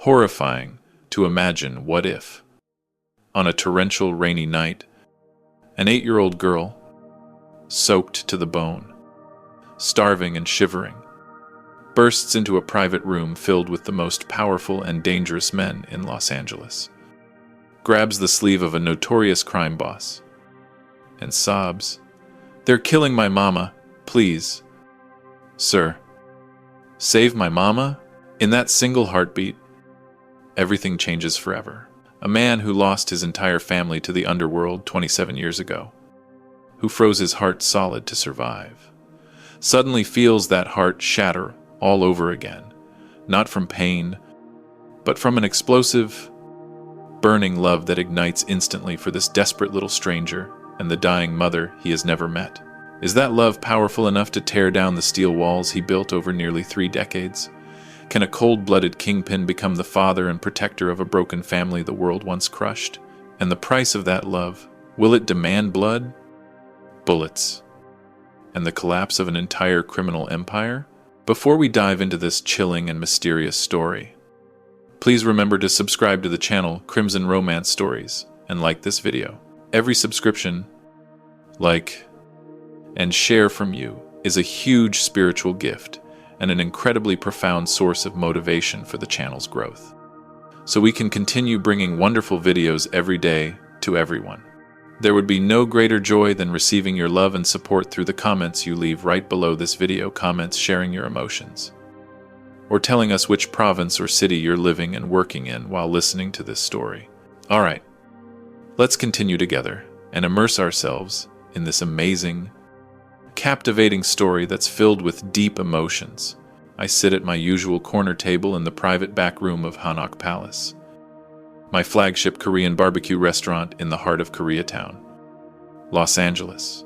Horrifying to imagine what if, on a torrential rainy night, an 8-year-old girl, soaked to the bone, starving and shivering, bursts into a private room filled with the most powerful and dangerous men in Los Angeles, grabs the sleeve of a notorious crime boss, and sobs, "They're killing my mama, please. Sir, save my mama?" In that single heartbeat, everything changes forever. A man who lost his entire family to the underworld 27 years ago, who froze his heart solid to survive, suddenly feels that heart shatter all over again, not from pain, but from an explosive, burning love that ignites instantly for this desperate little stranger and the dying mother he has never met. Is that love powerful enough to tear down the steel walls he built over nearly 3 decades? Can a cold-blooded kingpin become the father and protector of a broken family the world once crushed? And the price of that love, will it demand blood, bullets, and the collapse of an entire criminal empire? Before we dive into this chilling and mysterious story, please remember to subscribe to the channel Crimson Romance Stories and like this video. Every subscription, like, and share from you is a huge spiritual gift and an incredibly profound source of motivation for the channel's growth, so we can continue bringing wonderful videos every day to everyone. There would be no greater joy than receiving your love and support through the comments you leave right below this video, comments sharing your emotions, or telling us which province or city you're living and working in while listening to this story. Alright, let's continue together and immerse ourselves in this amazing, captivating story that's filled with deep emotions. I sit at my usual corner table in the private back room of Hanok Palace, my flagship Korean barbecue restaurant in the heart of Koreatown, Los Angeles.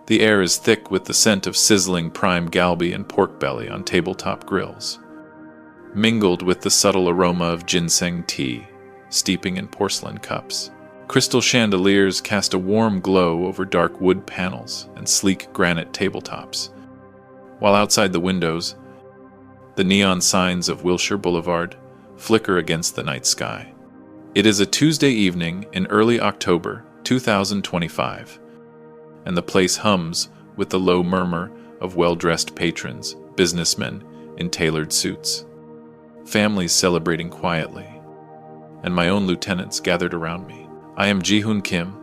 The air is thick with the scent of sizzling prime galbi and pork belly on tabletop grills, mingled with the subtle aroma of ginseng tea steeping in porcelain cups. Crystal chandeliers cast a warm glow over dark wood panels and sleek granite tabletops, while outside the windows, the neon signs of Wilshire Boulevard flicker against the night sky. It is a Tuesday evening in early October 2025, and the place hums with the low murmur of well-dressed patrons, businessmen in tailored suits, families celebrating quietly, and my own lieutenants gathered around me. I am Ji-hoon Kim,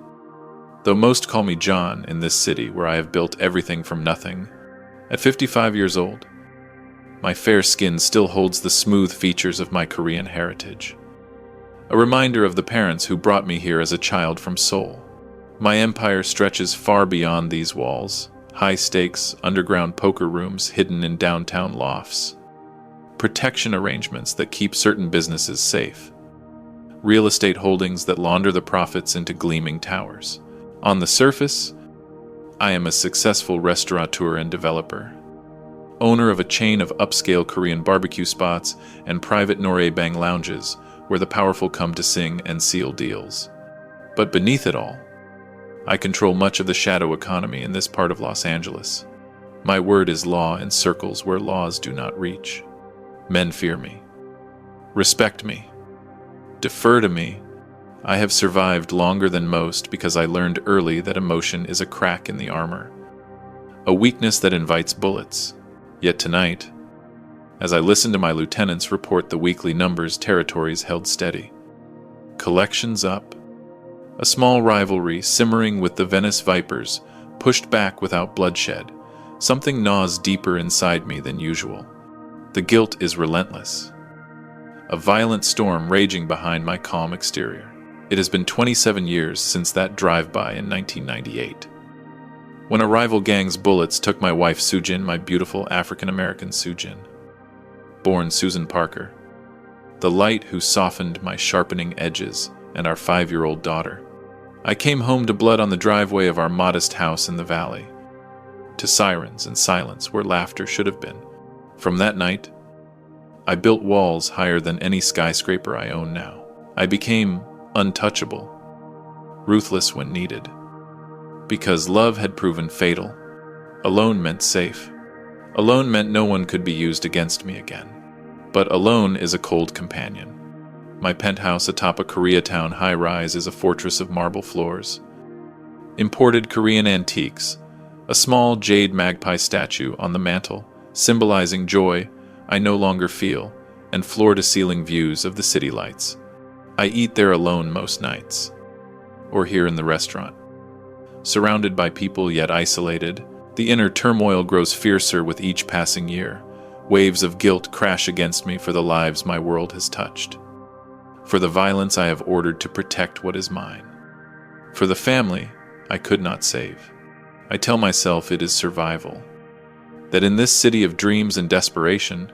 though most call me John in this city where I have built everything from nothing. At 55 years old, my fair skin still holds the smooth features of my Korean heritage, a reminder of the parents who brought me here as a child from Seoul. My empire stretches far beyond these walls, high-stakes, underground poker rooms hidden in downtown lofts, protection arrangements that keep certain businesses safe, real estate holdings that launder the profits into gleaming towers. On the surface, I am a successful restaurateur and developer, owner of a chain of upscale Korean barbecue spots and private noraebang lounges where the powerful come to sing and seal deals. But beneath it all, I control much of the shadow economy in this part of Los Angeles. My word is law in circles where laws do not reach. Men fear me, respect me, defer to me. I have survived longer than most because I learned early that emotion is a crack in the armor, a weakness that invites bullets. Yet tonight, as I listen to my lieutenants report the weekly numbers, territories held steady, collections up, a small rivalry simmering with the Venice Vipers pushed back without bloodshed, something gnaws deeper inside me than usual. The guilt is relentless, a violent storm raging behind my calm exterior. It has been 27 years since that drive-by in 1998, when a rival gang's bullets took my wife Sujin, my beautiful African-American Sujin, born Susan Parker, the light who softened my sharpening edges, and our 5-year-old daughter. I came home to blood on the driveway of our modest house in the valley, to sirens and silence where laughter should have been. From that night, I built walls higher than any skyscraper I own now. I became untouchable, ruthless when needed, because love had proven fatal. Alone meant safe. Alone meant no one could be used against me again. But alone is a cold companion. My penthouse atop a Koreatown high-rise is a fortress of marble floors. Imported Korean antiques, a small jade magpie statue on the mantel, symbolizing joy I no longer feel, and floor-to-ceiling views of the city lights. I eat there alone most nights, or here in the restaurant. Surrounded by people yet isolated, the inner turmoil grows fiercer with each passing year. Waves of guilt crash against me for the lives my world has touched, for the violence I have ordered to protect what is mine, for the family I could not save. I tell myself it is survival, that in this city of dreams and desperation,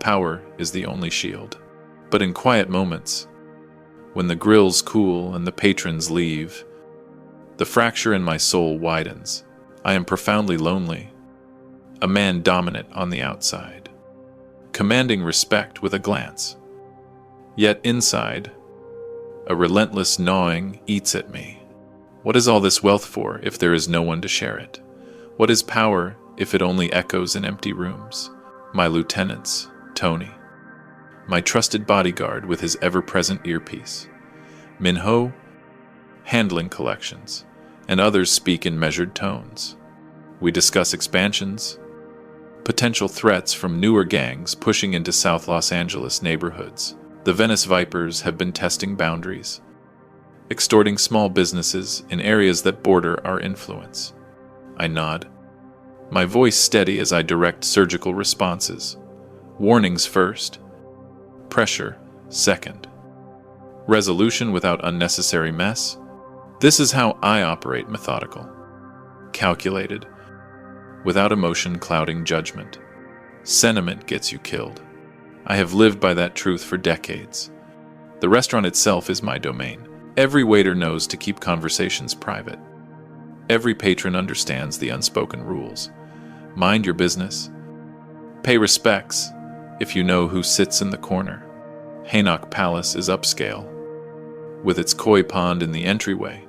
power is the only shield. But in quiet moments, when the grills cool and the patrons leave, the fracture in my soul widens. I am profoundly lonely, a man dominant on the outside, commanding respect with a glance. Yet inside, a relentless gnawing eats at me. What is all this wealth for if there is no one to share it? What is power if it only echoes in empty rooms? My lieutenants, Tony, my trusted bodyguard with his ever-present earpiece, Minho, handling collections, and others speak in measured tones. We discuss expansions, potential threats from newer gangs pushing into South Los Angeles neighborhoods. The Venice Vipers have been testing boundaries, extorting small businesses in areas that border our influence. I nod, my voice steady as I direct surgical responses. Warnings first, pressure second. Resolution without unnecessary mess. This is how I operate: methodical, calculated, without emotion clouding judgment. Sentiment gets you killed. I have lived by that truth for decades. The restaurant itself is my domain. Every waiter knows to keep conversations private. Every patron understands the unspoken rules. Mind your business. Pay respects if you know who sits in the corner. Hanok Palace is upscale, with its koi pond in the entryway,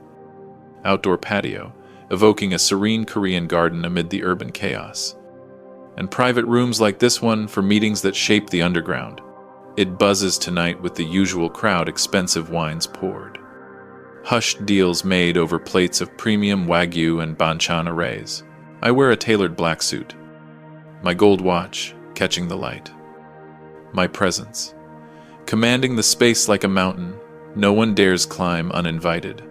outdoor patio, evoking a serene Korean garden amid the urban chaos, and private rooms like this one for meetings that shape the underground. It buzzes tonight with the usual crowd, expensive wines poured, hushed deals made over plates of premium Wagyu and banchan arrays. I wear a tailored black suit, my gold watch catching the light. My presence, commanding the space like a mountain, no one dares climb uninvited.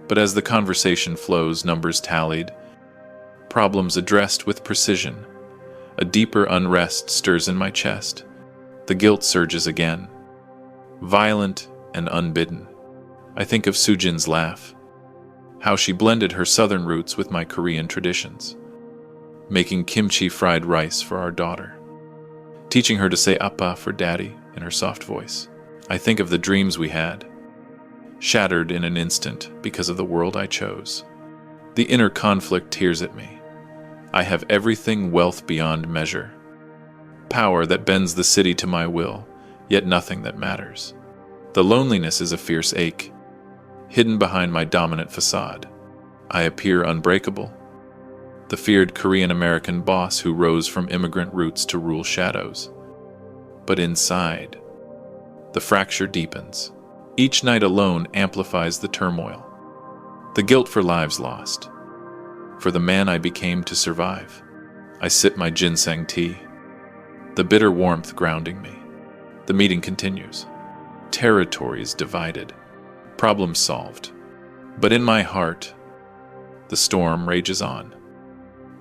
But as the conversation flows, numbers tallied, problems addressed with precision, a deeper unrest stirs in my chest. The guilt surges again, violent and unbidden. I think of Sujin's laugh, how she blended her southern roots with my Korean traditions, making kimchi fried rice for our daughter, teaching her to say appa for daddy in her soft voice. I think of the dreams we had, shattered in an instant because of the world I chose. The inner conflict tears at me. I have everything, wealth beyond measure, power that bends the city to my will, yet nothing that matters. The loneliness is a fierce ache, hidden behind my dominant facade. I appear unbreakable, the feared Korean-American boss who rose from immigrant roots to rule shadows. But inside, the fracture deepens. Each night alone amplifies the turmoil. The guilt for lives lost, for the man I became to survive. I sip my ginseng tea, the bitter warmth grounding me. The meeting continues. Territories divided, problems solved. But in my heart, the storm rages on,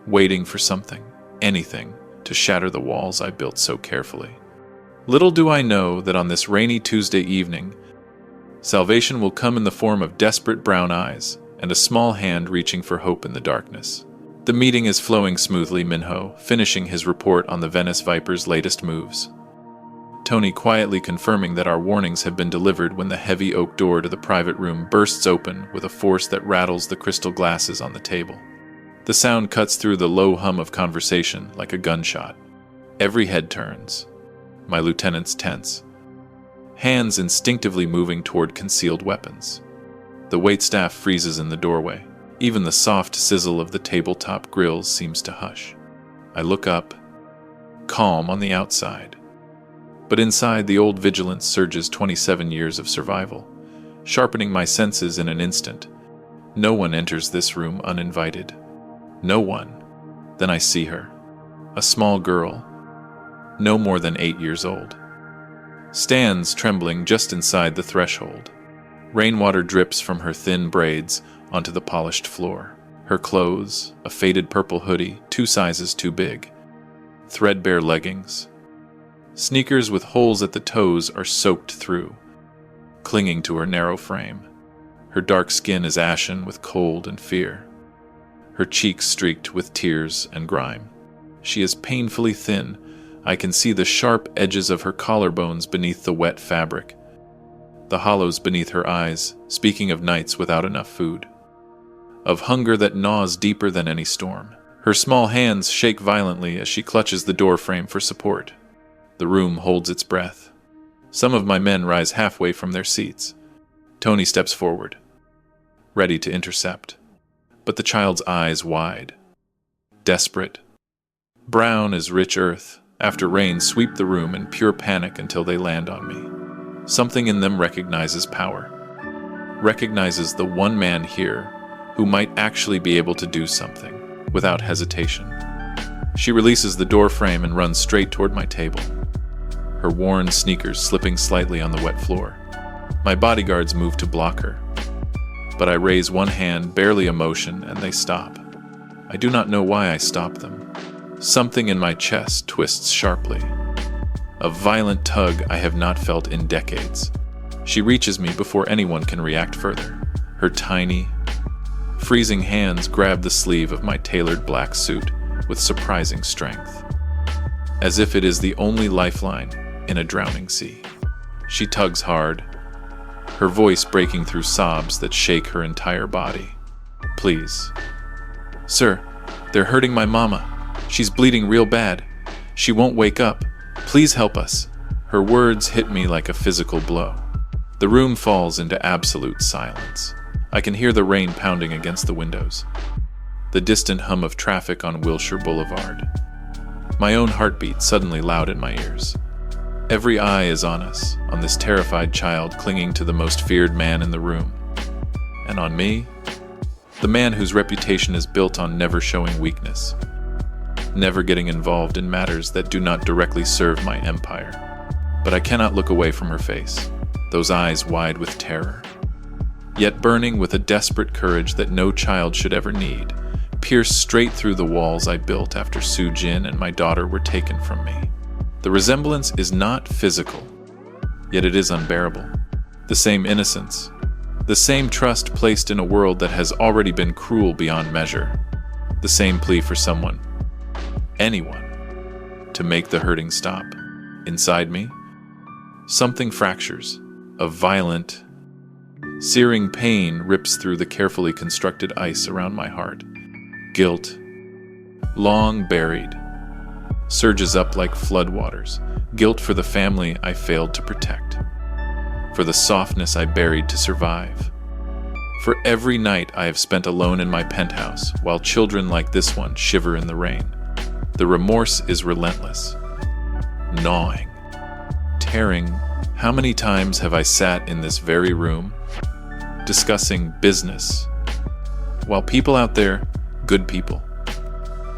waiting for something, anything, to shatter the walls I built so carefully. Little do I know that on this rainy Tuesday evening, salvation will come in the form of desperate brown eyes and a small hand reaching for hope in the darkness. The meeting is flowing smoothly, Minho finishing his report on the Venice Vipers' latest moves. Tony quietly confirming that our warnings have been delivered when the heavy oak door to the private room bursts open with a force that rattles the crystal glasses on the table. The sound cuts through the low hum of conversation like a gunshot. Every head turns. My lieutenants tense, hands instinctively moving toward concealed weapons. The waitstaff freezes in the doorway. Even the soft sizzle of the tabletop grills seems to hush. I look up, calm on the outside, But inside, the old vigilance surges 27 years of survival, sharpening my senses in an instant. No one enters this room uninvited. No one. Then I see her. A small girl, no more than 8 years old, stands trembling just inside the threshold. Rainwater drips from her thin braids onto the polished floor. Her clothes, a faded purple hoodie, 2 sizes too big, threadbare leggings. Sneakers with holes at the toes are soaked through, clinging to her narrow frame. Her dark skin is ashen with cold and fear, her cheeks streaked with tears and grime. She is painfully thin. I can see the sharp edges of her collarbones beneath the wet fabric, the hollows beneath her eyes, speaking of nights without enough food, of hunger that gnaws deeper than any storm. Her small hands shake violently as she clutches the door frame for support. The room holds its breath. Some of my men rise halfway from their seats. Tony steps forward, ready to intercept. But the child's eyes wide, desperate, brown as rich earth after rain, sweep the room in pure panic until they land on me. Something in them recognizes power, recognizes the one man here who might actually be able to do something without hesitation. She releases the door frame and runs straight toward my table, her worn sneakers slipping slightly on the wet floor. My bodyguards move to block her, but I raise one hand, barely a motion, and they stop. I do not know why I stop them. Something in my chest twists sharply. A violent tug I have not felt in decades. She reaches me before anyone can react further. Her tiny, freezing hands grab the sleeve of my tailored black suit with surprising strength, as if it is the only lifeline in a drowning sea. She tugs hard, her voice breaking through sobs that shake her entire body. Please. Sir, they're hurting my mama. She's bleeding real bad. She won't wake up. Please help us. Her words hit me like a physical blow. The room falls into absolute silence. I can hear the rain pounding against the windows, the distant hum of traffic on Wilshire Boulevard. My own heartbeat suddenly loud in my ears. Every eye is on us, on this terrified child clinging to the most feared man in the room. And on me, the man whose reputation is built on never showing weakness, never getting involved in matters that do not directly serve my empire. But I cannot look away from her face, those eyes wide with terror, yet burning with a desperate courage that no child should ever need, pierced straight through the walls I built after Soo Jin and my daughter were taken from me. The resemblance is not physical, yet it is unbearable. The same innocence, the same trust placed in a world that has already been cruel beyond measure, the same plea for someone, anyone, to make the hurting stop. Inside me, something fractures. A violent, searing pain rips through the carefully constructed ice around my heart. Guilt, long buried, surges up like floodwaters. Guilt for the family I failed to protect, for the softness I buried to survive, for every night I have spent alone in my penthouse while children like this one shiver in the rain. The remorse is relentless, gnawing, tearing. How many times have I sat in this very room, discussing business, while people out there, good people,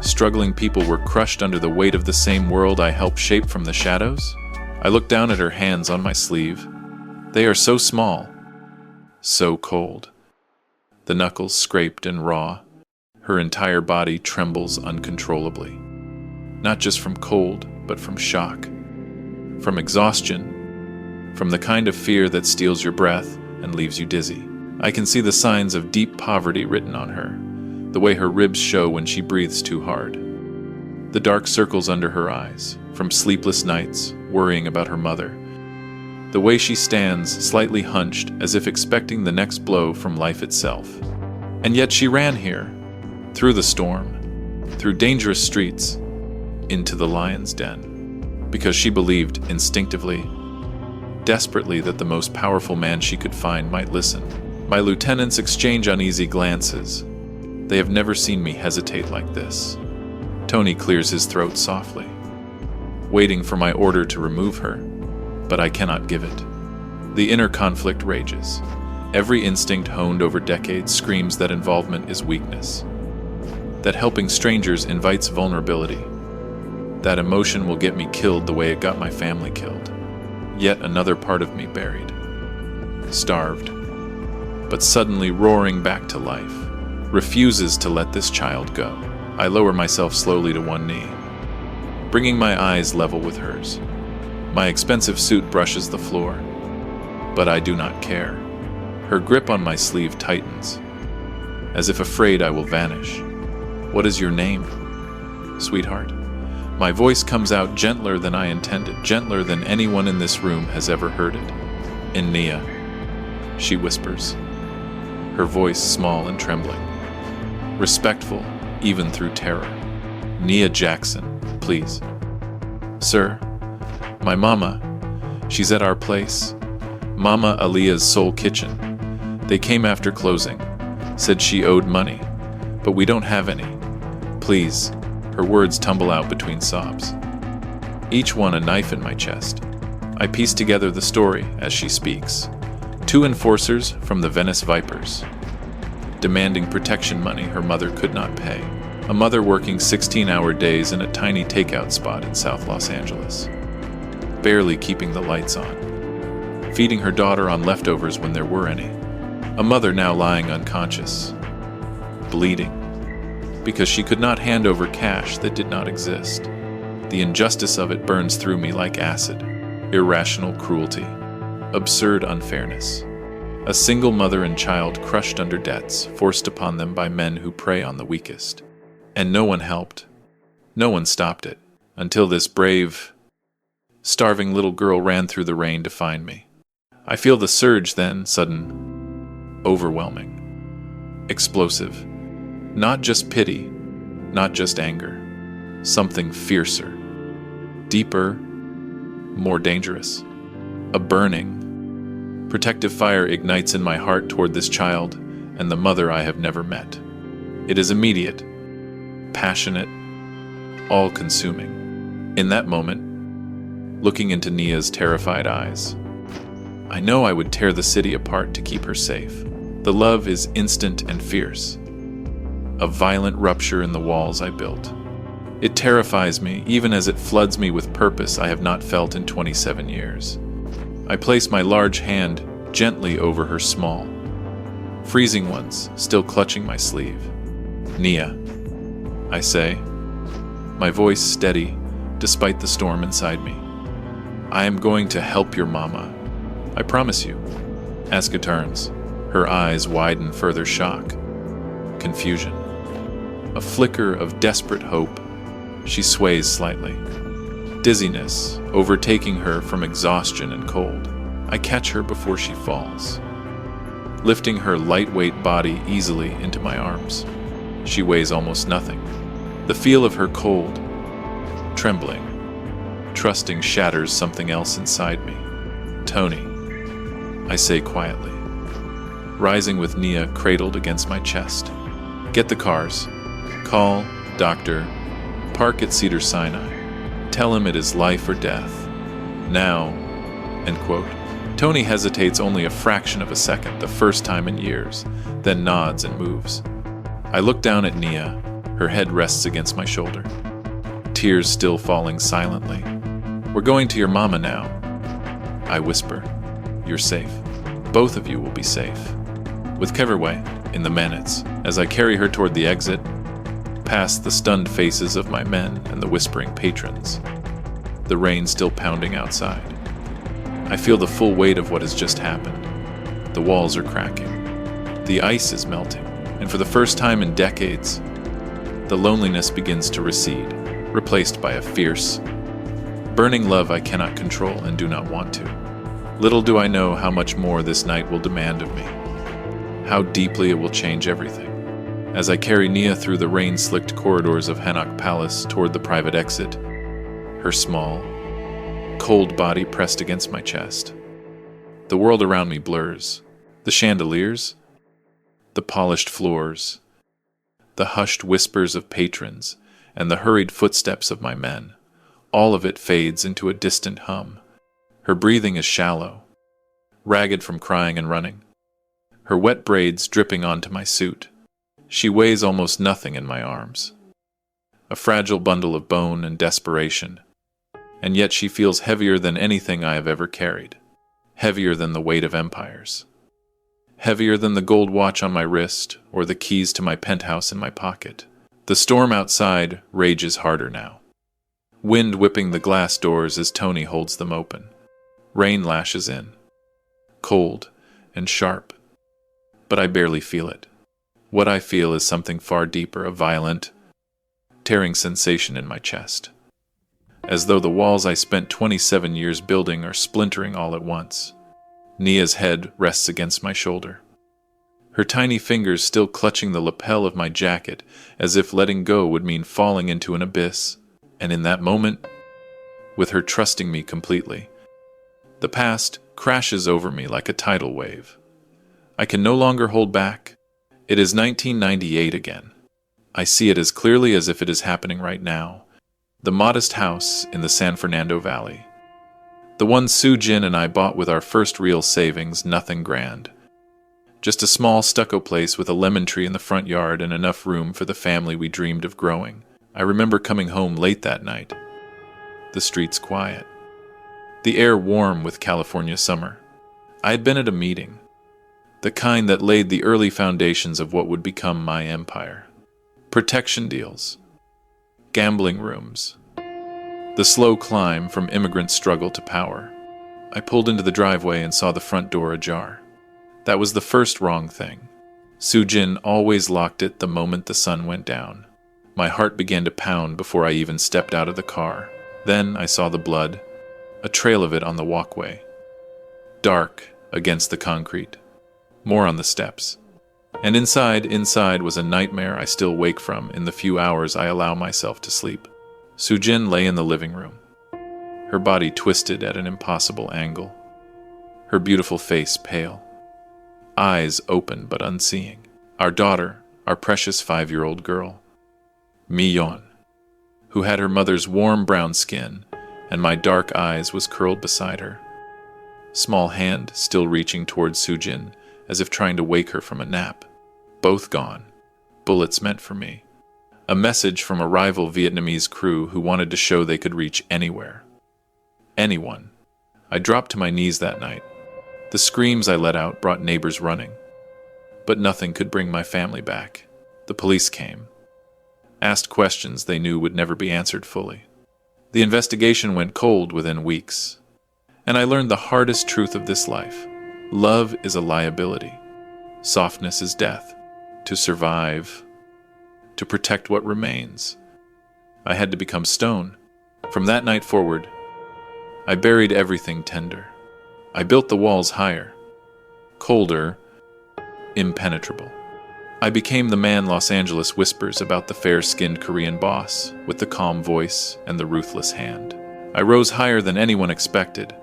struggling people, were crushed under the weight of the same world I helped shape from the shadows? I look down at her hands on my sleeve. They are so small, so cold. The knuckles scraped and raw. Her entire body trembles uncontrollably, not just from cold, but from shock, from exhaustion, from the kind of fear that steals your breath and leaves you dizzy. I can see the signs of deep poverty written on her, the way her ribs show when she breathes too hard, the dark circles under her eyes, from sleepless nights, worrying about her mother, the way she stands slightly hunched as if expecting the next blow from life itself. And yet she ran here, through the storm, through dangerous streets, into the lion's den, because she believed instinctively, desperately, that the most powerful man she could find might listen. My lieutenants exchange uneasy glances. They have never seen me hesitate like this. Tony clears his throat softly, waiting for my order to remove her. but I cannot give it. The inner conflict rages. Every instinct honed over decades screams that involvement is weakness, that helping strangers invites vulnerability, that emotion will get me killed the way it got my family killed. Yet another part of me buried, starved, but suddenly roaring back to life, refuses to let this child go. I lower myself slowly to one knee, bringing my eyes level with hers. My expensive suit brushes the floor, but I do not care. Her grip on my sleeve tightens, as if afraid I will vanish. What is your name, sweetheart? My voice comes out gentler than I intended, gentler than anyone in this room has ever heard it. In Nia, she whispers, her voice small and trembling, respectful even through terror. Nia Jackson, please. Sir, my mama, she's at our place. Mama Aaliyah's Soul Kitchen. They came after closing, said she owed money, but we don't have any. Please. Her words tumble out between sobs, each one a knife in my chest. I piece together the story as she speaks. 2 enforcers from the Venice Vipers, demanding protection money her mother could not pay. A mother working 16-hour days in a tiny takeout spot in South Los Angeles, barely keeping the lights on, feeding her daughter on leftovers when there were any. A mother now lying unconscious, bleeding, because she could not hand over cash that did not exist. The injustice of it burns through me like acid. Irrational cruelty, absurd unfairness. A single mother and child crushed under debts forced upon them by men who prey on the weakest. And no one helped. No one stopped it, until this brave, starving little girl ran through the rain to find me. I feel the surge then, sudden, overwhelming, explosive. Not just pity, not just anger, something fiercer, deeper, more dangerous. A burning, protective fire ignites in my heart toward this child and the mother I have never met. It is immediate, passionate, all-consuming. In that moment, looking into Nia's terrified eyes, I know I would tear the city apart to keep her safe. The love is instant and fierce. A violent rupture in the walls I built. It terrifies me, even as it floods me with purpose I have not felt in 27 years. I place my large hand gently over her small, freezing ones still clutching my sleeve. Nia, I say, my voice steady despite the storm inside me. I am going to help your mama. I promise you. Asuka turns. Her eyes widen further shock, confusion. A flicker of desperate hope. She sways slightly. Dizziness overtaking her from exhaustion and cold. I catch her before she falls, lifting her lightweight body easily into my arms. She weighs almost nothing. The feel of her cold, trembling, trusting shatters something else inside me. Tony, I say quietly, rising with Nia cradled against my chest. Get the cars. Call, doctor, park at Cedars-Sinai. Tell him it is life or death. Now, end quote. Tony hesitates only a fraction of a second, the first time in years, then nods and moves. I look down at Nia, her head rests against my shoulder, tears still falling silently. We're going to your mama now. I whisper, you're safe. Both of you will be safe. With Keverway in the minutes, as I carry her toward the exit, past the stunned faces of my men and the whispering patrons, the rain still pounding outside. I feel the full weight of what has just happened. The walls are cracking. The ice is melting, and for the first time in decades, the loneliness begins to recede, replaced by a fierce, burning love I cannot control and do not want to. Little do I know how much more this night will demand of me, how deeply it will change everything. As I carry Nia through the rain-slicked corridors of Hanok Palace toward the private exit, her small, cold body pressed against my chest. The world around me blurs. The chandeliers, the polished floors, the hushed whispers of patrons, and the hurried footsteps of my men. All of it fades into a distant hum. Her breathing is shallow, ragged from crying and running, her wet braids dripping onto my suit. She weighs almost nothing in my arms, a fragile bundle of bone and desperation, and yet she feels heavier than anything I have ever carried, heavier than the weight of empires, heavier than the gold watch on my wrist or the keys to my penthouse in my pocket. The storm outside rages harder now, wind whipping the glass doors as Tony holds them open. Rain lashes in, cold and sharp, but I barely feel it. What I feel is something far deeper, a violent, tearing sensation in my chest, as though the walls I spent 27 years building are splintering all at once. Nia's head rests against my shoulder, her tiny fingers still clutching the lapel of my jacket, as if letting go would mean falling into an abyss. And in that moment, with her trusting me completely, the past crashes over me like a tidal wave. I can no longer hold back. It is 1998 again. I see it as clearly as if it is happening right now. The modest house in the San Fernando Valley. The one Soo Jin and I bought with our first real savings, nothing grand. Just a small stucco place with a lemon tree in the front yard and enough room for the family we dreamed of growing. I remember coming home late that night. The streets quiet. The air warm with California summer. I had been at a meeting, the kind that laid the early foundations of what would become my empire. Protection deals, gambling rooms, the slow climb from immigrant struggle to power. I pulled into the driveway and saw the front door ajar. That was the first wrong thing. Soo Jin always locked it the moment the sun went down. My heart began to pound before I even stepped out of the car. Then I saw the blood, a trail of it on the walkway, dark against the concrete, more on the steps. And inside was a nightmare I still wake from in the few hours I allow myself to sleep. Soo Jin lay in the living room, her body twisted at an impossible angle, her beautiful face pale, eyes open but unseeing. Our daughter, our precious 5-year-old girl, Mi-yeon, who had her mother's warm brown skin and my dark eyes, was curled beside her, small hand still reaching towards Soo Jin as if trying to wake her from a nap. Both gone. Bullets meant for me. A message from a rival Vietnamese crew who wanted to show they could reach anywhere. Anyone. I dropped to my knees that night. The screams I let out brought neighbors running. But nothing could bring my family back. The police came, asked questions they knew would never be answered fully. The investigation went cold within weeks, and I learned the hardest truth of this life. Love is a liability. Softness is death. To survive, to protect what remains, I had to become stone. From that night forward, I buried everything tender. I built the walls higher, colder, impenetrable. I became the man Los Angeles whispers about, the fair-skinned Korean boss with the calm voice and the ruthless hand. I rose higher than anyone expected,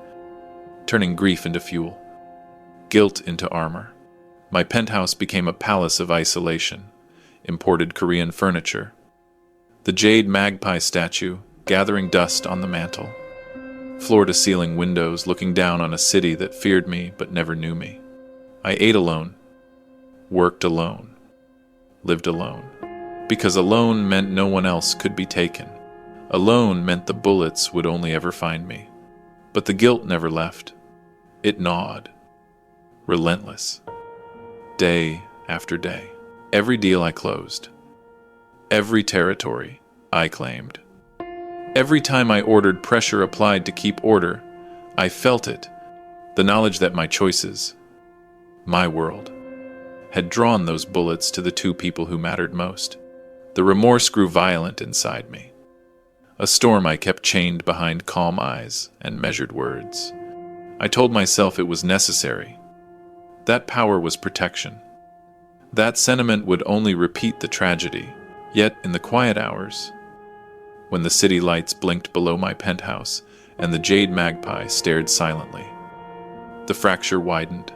turning grief into fuel, guilt into armor. My penthouse became a palace of isolation, imported Korean furniture, the jade magpie statue gathering dust on the mantel, floor-to-ceiling windows looking down on a city that feared me but never knew me. I ate alone, worked alone, lived alone, because alone meant no one else could be taken. Alone meant the bullets would only ever find me. But the guilt never left. It gnawed, relentless, day after day. Every deal I closed, every territory I claimed, every time I ordered pressure applied to keep order, I felt it, the knowledge that my choices, my world, had drawn those bullets to the two people who mattered most. The remorse grew violent inside me, a storm I kept chained behind calm eyes and measured words. I told myself it was necessary. That power was protection. That sentiment would only repeat the tragedy. Yet in the quiet hours, when the city lights blinked below my penthouse and the jade magpie stared silently, the fracture widened.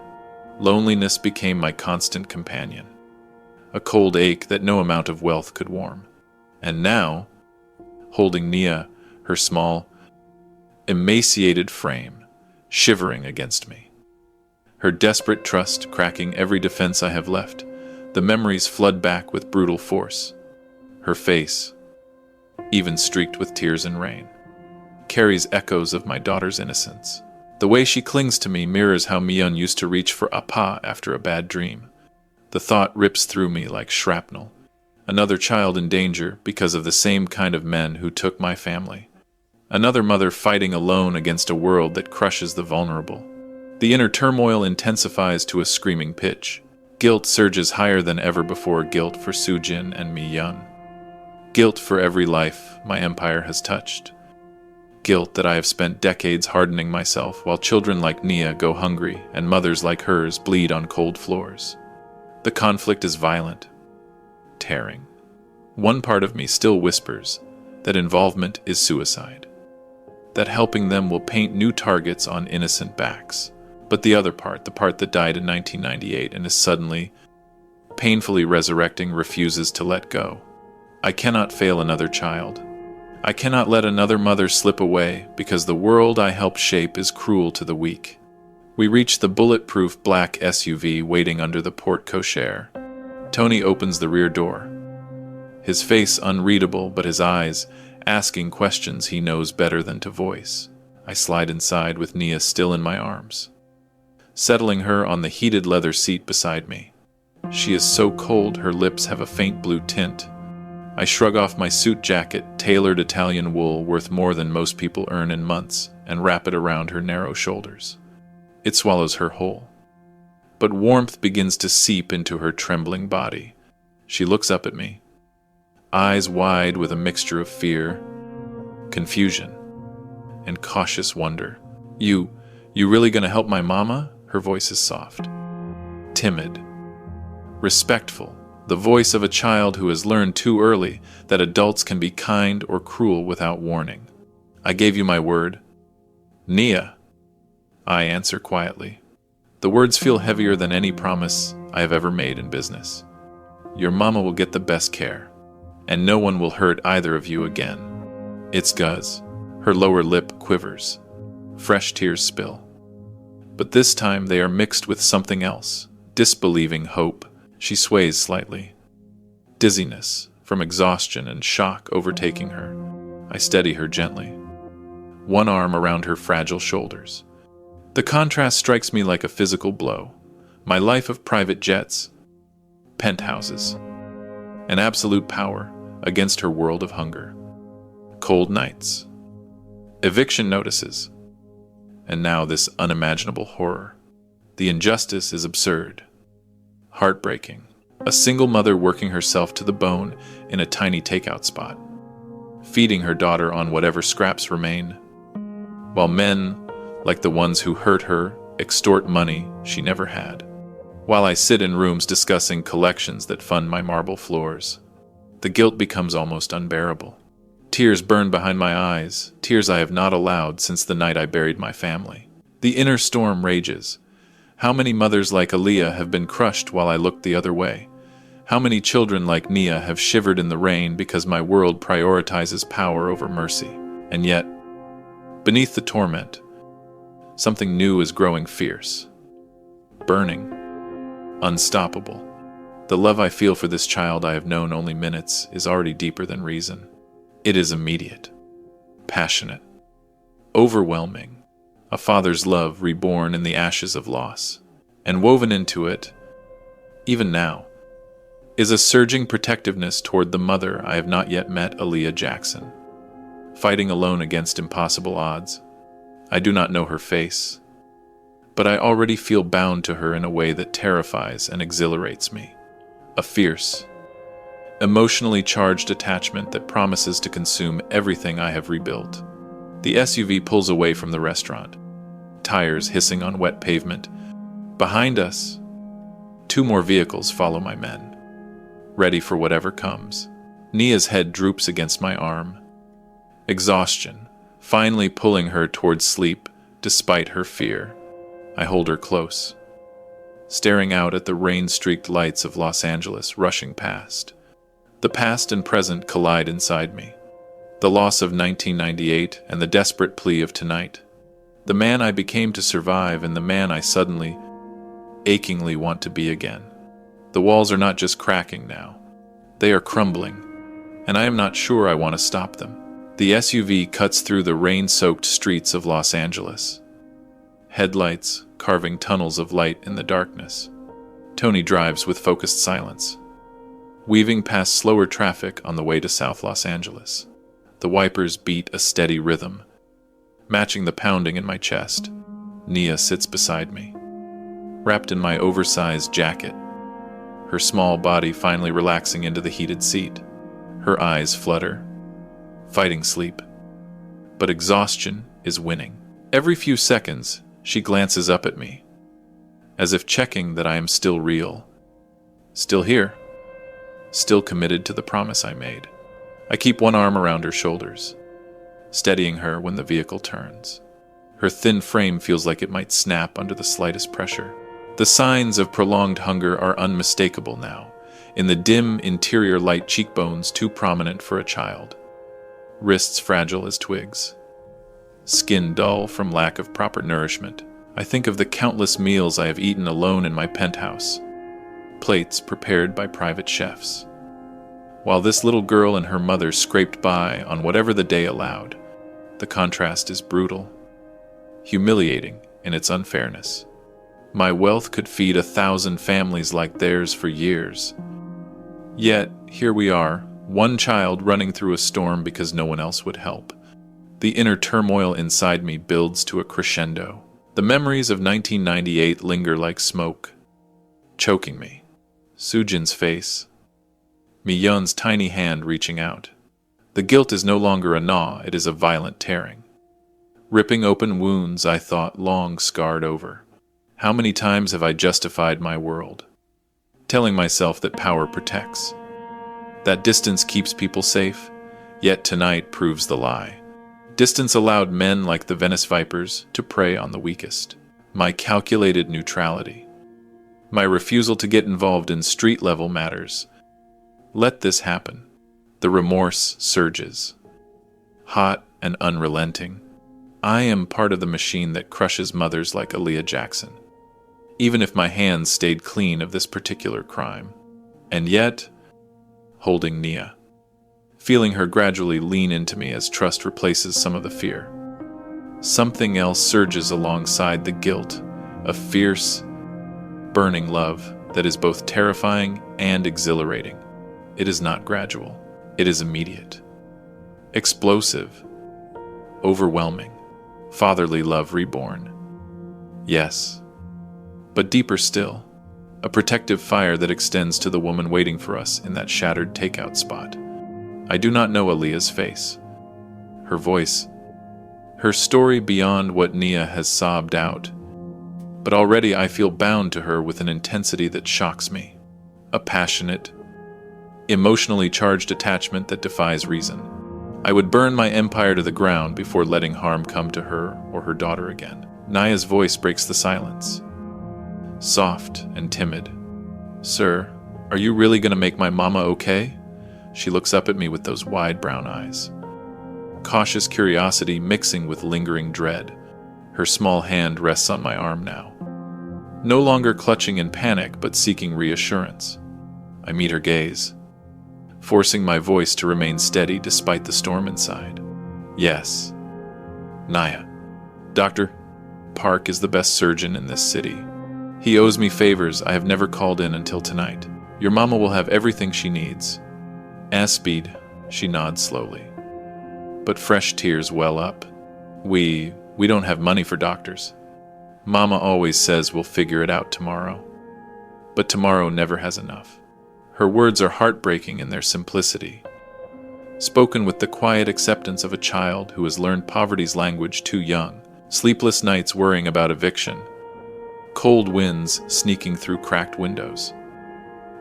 Loneliness became my constant companion, a cold ache that no amount of wealth could warm. And now, holding Nia, her small, emaciated frame, shivering against me. Her desperate trust cracking every defense I have left. The memories flood back with brutal force. Her face, even streaked with tears and rain, carries echoes of my daughter's innocence. The way she clings to me mirrors how Miyun used to reach for Appa after a bad dream. The thought rips through me like shrapnel. Another child in danger because of the same kind of men who took my family. Another mother fighting alone against a world that crushes the vulnerable. The inner turmoil intensifies to a screaming pitch. Guilt surges higher than ever before, guilt for Sujin and Miyun. Guilt for every life my empire has touched. Guilt that I have spent decades hardening myself while children like Nia go hungry and mothers like hers bleed on cold floors. The conflict is violent, tearing. One part of me still whispers that involvement is suicide, that helping them will paint new targets on innocent backs. But the other part, the part that died in 1998 and is suddenly, painfully resurrecting, refuses to let go. I cannot fail another child. I cannot let another mother slip away because the world I help shape is cruel to the weak. We reach the bulletproof black SUV waiting under the porte cochere. Tony opens the rear door. His face unreadable, but his eyes asking questions he knows better than to voice. I slide inside with Nia still in my arms, settling her on the heated leather seat beside me. She is so cold, her lips have a faint blue tint. I shrug off my suit jacket, tailored Italian wool worth more than most people earn in months, and wrap it around her narrow shoulders. It swallows her whole. But warmth begins to seep into her trembling body. She looks up at me, eyes wide with a mixture of fear, confusion, and cautious wonder. You really gonna help my mama? Her voice is soft, timid, respectful, the voice of a child who has learned too early that adults can be kind or cruel without warning. I gave you my word. Nia, I answer quietly. The words feel heavier than any promise I have ever made in business. Your mama will get the best care, and no one will hurt either of you again. It's Guz. Her lower lip quivers. Fresh tears spill. But this time they are mixed with something else, disbelieving hope. She sways slightly. Dizziness from exhaustion and shock overtaking her. I steady her gently, one arm around her fragile shoulders. The contrast strikes me like a physical blow. My life of private jets, penthouses, and absolute power against her world of hunger. Cold nights, eviction notices, and now this unimaginable horror. The injustice is absurd, heartbreaking. A single mother working herself to the bone in a tiny takeout spot, feeding her daughter on whatever scraps remain, while men, like the ones who hurt her, extort money she never had. While I sit in rooms discussing collections that fund my marble floors, the guilt becomes almost unbearable. Tears burn behind my eyes, tears I have not allowed since the night I buried my family. The inner storm rages. How many mothers like Aaliyah have been crushed while I looked the other way? How many children like Nia have shivered in the rain because my world prioritizes power over mercy? And yet, beneath the torment, something new is growing fierce, burning, unstoppable. The love I feel for this child I have known only minutes is already deeper than reason. It is immediate, passionate, overwhelming, a father's love reborn in the ashes of loss. And woven into it, even now, is a surging protectiveness toward the mother I have not yet met, Aaliyah Jackson. Fighting alone against impossible odds. I do not know her face, but I already feel bound to her in a way that terrifies and exhilarates me. A fierce, emotionally charged attachment that promises to consume everything I have rebuilt. The SUV pulls away from the restaurant, tires hissing on wet pavement. Behind us, 2 more vehicles follow my men, ready for whatever comes. Nia's head droops against my arm. Exhaustion, finally pulling her towards sleep despite her fear. I hold her close, staring out at the rain-streaked lights of Los Angeles rushing past. The past and present collide inside me. The loss of 1998 and the desperate plea of tonight. The man I became to survive and the man I suddenly, achingly want to be again. The walls are not just cracking now. They are crumbling, and I am not sure I want to stop them. The SUV cuts through the rain-soaked streets of Los Angeles. Headlights carving tunnels of light in the darkness. Tony drives with focused silence, weaving past slower traffic on the way to South Los Angeles. The wipers beat a steady rhythm, matching the pounding in my chest. Nia sits beside me, wrapped in my oversized jacket, her small body finally relaxing into the heated seat. Her eyes flutter, fighting sleep. But exhaustion is winning. Every few seconds, she glances up at me, as if checking that I am still real, still here, still committed to the promise I made. I keep one arm around her shoulders, steadying her when the vehicle turns. Her thin frame feels like it might snap under the slightest pressure. The signs of prolonged hunger are unmistakable now, in the dim interior light, cheekbones too prominent for a child, wrists fragile as twigs, skin dull from lack of proper nourishment. I think of the countless meals I have eaten alone in my penthouse, plates prepared by private chefs, while this little girl and her mother scraped by on whatever the day allowed. The contrast is brutal, humiliating in its unfairness. My wealth could feed 1,000 families like theirs for years. Yet, here we are, one child running through a storm because no one else would help. The inner turmoil inside me builds to a crescendo. The memories of 1998 linger like smoke, choking me. Sujin's face, Mi-yeon's tiny hand reaching out. The guilt is no longer a gnaw, it is a violent tearing, ripping open wounds I thought long scarred over. How many times have I justified my world, telling myself that power protects, that distance keeps people safe, yet tonight proves the lie. Distance allowed men like the Venice Vipers to prey on the weakest. My calculated neutrality, my refusal to get involved in street-level matters, let this happen. The remorse surges, hot and unrelenting. I am part of the machine that crushes mothers like Aaliyah Jackson, even if my hands stayed clean of this particular crime. And yet, holding Nia, feeling her gradually lean into me as trust replaces some of the fear, something else surges alongside the guilt, a fierce, burning love that is both terrifying and exhilarating. It is not gradual. It is immediate, explosive, overwhelming, fatherly love reborn. Yes, but deeper still, a protective fire that extends to the woman waiting for us in that shattered takeout spot. I do not know Aaliyah's face, her voice, her story beyond what Nia has sobbed out, but already I feel bound to her with an intensity that shocks me, a passionate, emotionally charged attachment that defies reason. I would burn my empire to the ground before letting harm come to her or her daughter again. Naya's voice breaks the silence, soft and timid. "Sir, are you really going to make my mama okay?" She looks up at me with those wide brown eyes, cautious curiosity mixing with lingering dread. Her small hand rests on my arm now, no longer clutching in panic but seeking reassurance. I meet her gaze, forcing my voice to remain steady despite the storm inside. "Yes, Naya. Dr. Park is the best surgeon in this city. He owes me favors I have never called in until tonight. Your mama will have everything she needs." Speed, she nods slowly, but fresh tears well up. We don't have money for doctors. Mama always says we'll figure it out tomorrow. But tomorrow never has enough. Her words are heartbreaking in their simplicity, spoken with the quiet acceptance of a child who has learned poverty's language too young. Sleepless nights worrying about eviction, cold winds sneaking through cracked windows.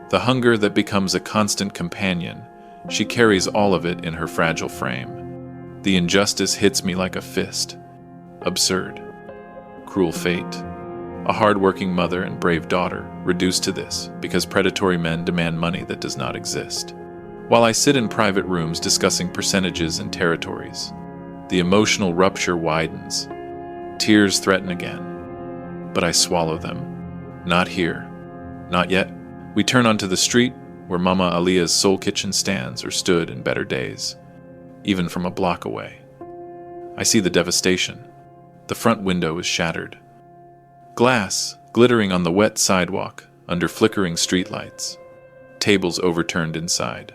The hunger that becomes a constant companion, she carries all of it in her fragile frame. The injustice hits me like a fist. Absurd. Cruel fate. A hard-working mother and brave daughter reduced to this because predatory men demand money that does not exist. While I sit in private rooms discussing percentages and territories, the emotional rupture widens. Tears threaten again, but I swallow them. Not here. Not yet. We turn onto the street where Mama Alia's soul kitchen stands or stood in better days, even from a block away. I see the devastation. The front window is shattered. Glass glittering on the wet sidewalk under flickering streetlights. Tables overturned inside.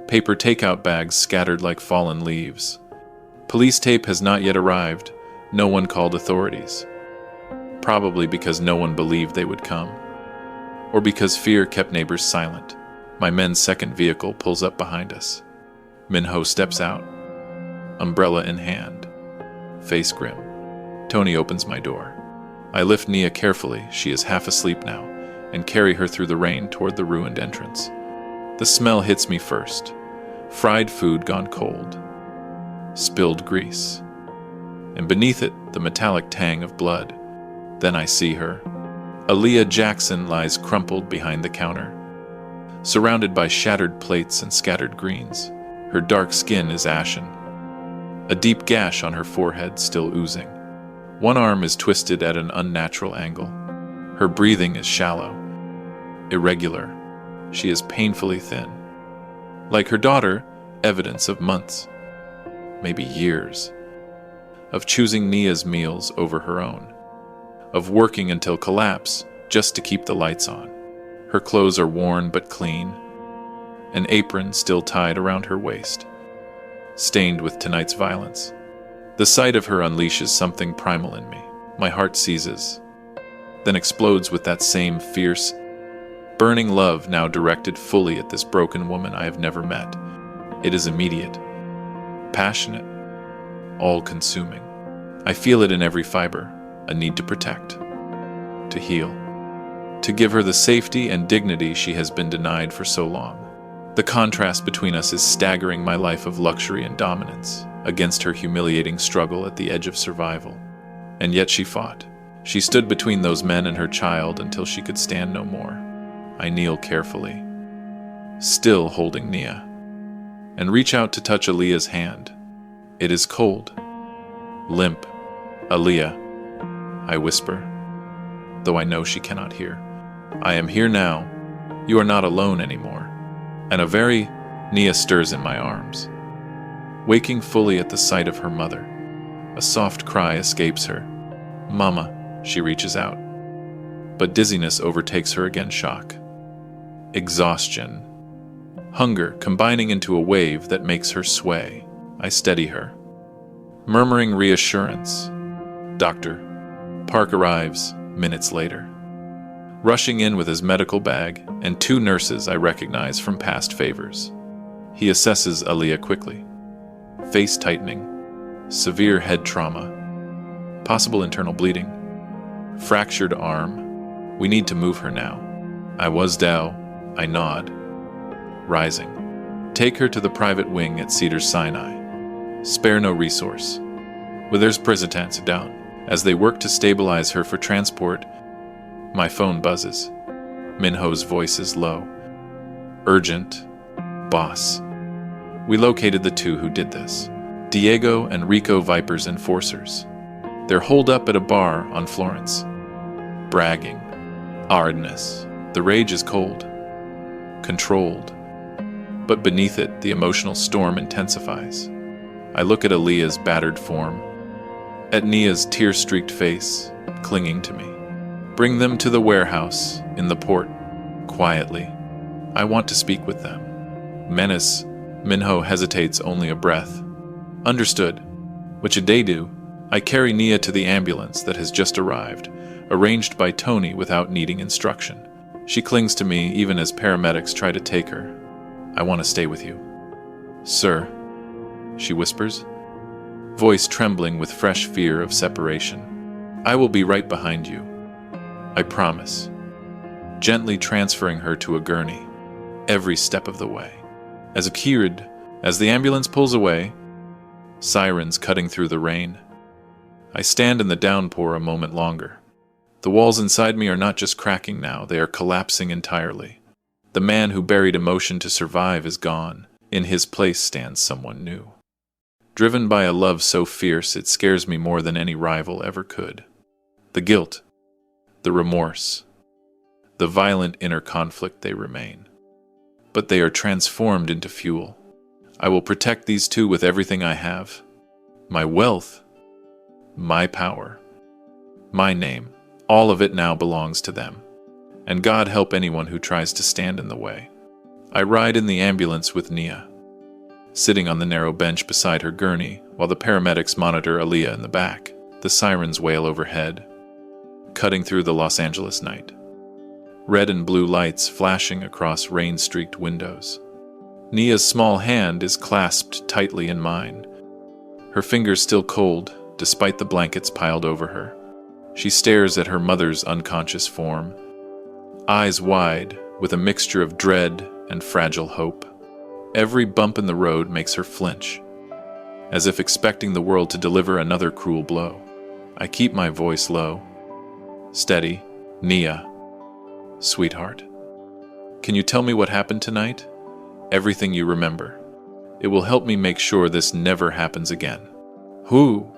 Paper takeout bags scattered like fallen leaves. Police tape has not yet arrived. No one called authorities. Probably because no one believed they would come. Or because fear kept neighbors silent. My men's second vehicle pulls up behind us. Minho steps out, umbrella in hand, face grim. Tony opens my door. I lift Nia carefully, she is half asleep now, and carry her through the rain toward the ruined entrance. The smell hits me first. Fried food gone cold. Spilled grease. And beneath it, the metallic tang of blood. Then I see her. Aaliyah Jackson lies crumpled behind the counter, surrounded by shattered plates and scattered greens. Her dark skin is ashen. A deep gash on her forehead still oozing. One arm is twisted at an unnatural angle. Her breathing is shallow, irregular. She is painfully thin. Like her daughter, evidence of months, maybe years, of choosing Nia's meals over her own, of working until collapse just to keep the lights on. Her clothes are worn but clean, an apron still tied around her waist, stained with tonight's violence. The sight of her unleashes something primal in me. My heart seizes, then explodes with that same fierce, burning love now directed fully at this broken woman I have never met. It is immediate, passionate, all-consuming. I feel it in every fiber, a need to protect, to heal, to give her the safety and dignity she has been denied for so long. The contrast between us is staggering, my life of luxury and dominance against her humiliating struggle at the edge of survival. And yet she fought. She stood between those men and her child until she could stand no more. I kneel carefully, still holding Nia, and reach out to touch Aaliyah's hand. It is cold, limp. Aaliyah, I whisper, though I know she cannot hear. I am here now. You are not alone anymore. And Nia stirs in my arms. Waking fully at the sight of her mother, a soft cry escapes her. Mama, she reaches out. But dizziness overtakes her again, shock. Exhaustion. Hunger combining into a wave that makes her sway. I steady her, murmuring reassurance. Doctor. Park arrives minutes later, rushing in with his medical bag and 2 nurses I recognize from past favors. He assesses Aaliyah quickly. Face tightening, severe head trauma, possible internal bleeding, fractured arm. We need to move her now. I nod, rising. Take her to the private wing at Cedars-Sinai. Spare no resource. Withers President down. As they work to stabilize her for transport, my phone buzzes. Minho's voice is low. Urgent. Boss. We located the 2 who did this. Diego and Rico Viper's enforcers. They're holed up at a bar on Florence. Bragging. Hardness. The rage is cold. Controlled. But beneath it, the emotional storm intensifies. I look at Aaliyah's battered form, at Nia's tear-streaked face, clinging to me. Bring them to the warehouse, in the port, quietly. I want to speak with them. Menace. Minho hesitates only a breath. Understood. Which they do. I carry Nia to the ambulance that has just arrived, arranged by Tony without needing instruction. She clings to me even as paramedics try to take her. I want to stay with you. Sir, she whispers, voice trembling with fresh fear of separation. I will be right behind you. I promise. Gently transferring her to a gurney, every step of the way. As the ambulance pulls away, sirens cutting through the rain, I stand in the downpour a moment longer. The walls inside me are not just cracking now, they are collapsing entirely. The man who buried emotion to survive is gone. In his place stands someone new. driven by a love so fierce it scares me more than any rival ever could. The guilt, the remorse, the violent inner conflict they remain. But they are transformed into fuel. I will protect these two with everything I have. My wealth, my power, my name, all of it now belongs to them. And God help anyone who tries to stand in the way. I ride in the ambulance with Nia, sitting on the narrow bench beside her gurney while the paramedics monitor Aaliyah in the back. The sirens wail overhead, cutting through the Los Angeles night. Red and blue lights flashing across rain-streaked windows. Nia's small hand is clasped tightly in mine, her fingers still cold despite the blankets piled over her. She stares at her mother's unconscious form, eyes wide with a mixture of dread and fragile hope. Every bump in the road makes her flinch, as if expecting the world to deliver another cruel blow. I keep my voice low. Steady, Nia. Sweetheart. Can you tell me what happened tonight? Everything you remember. It will help me make sure this never happens again. Who?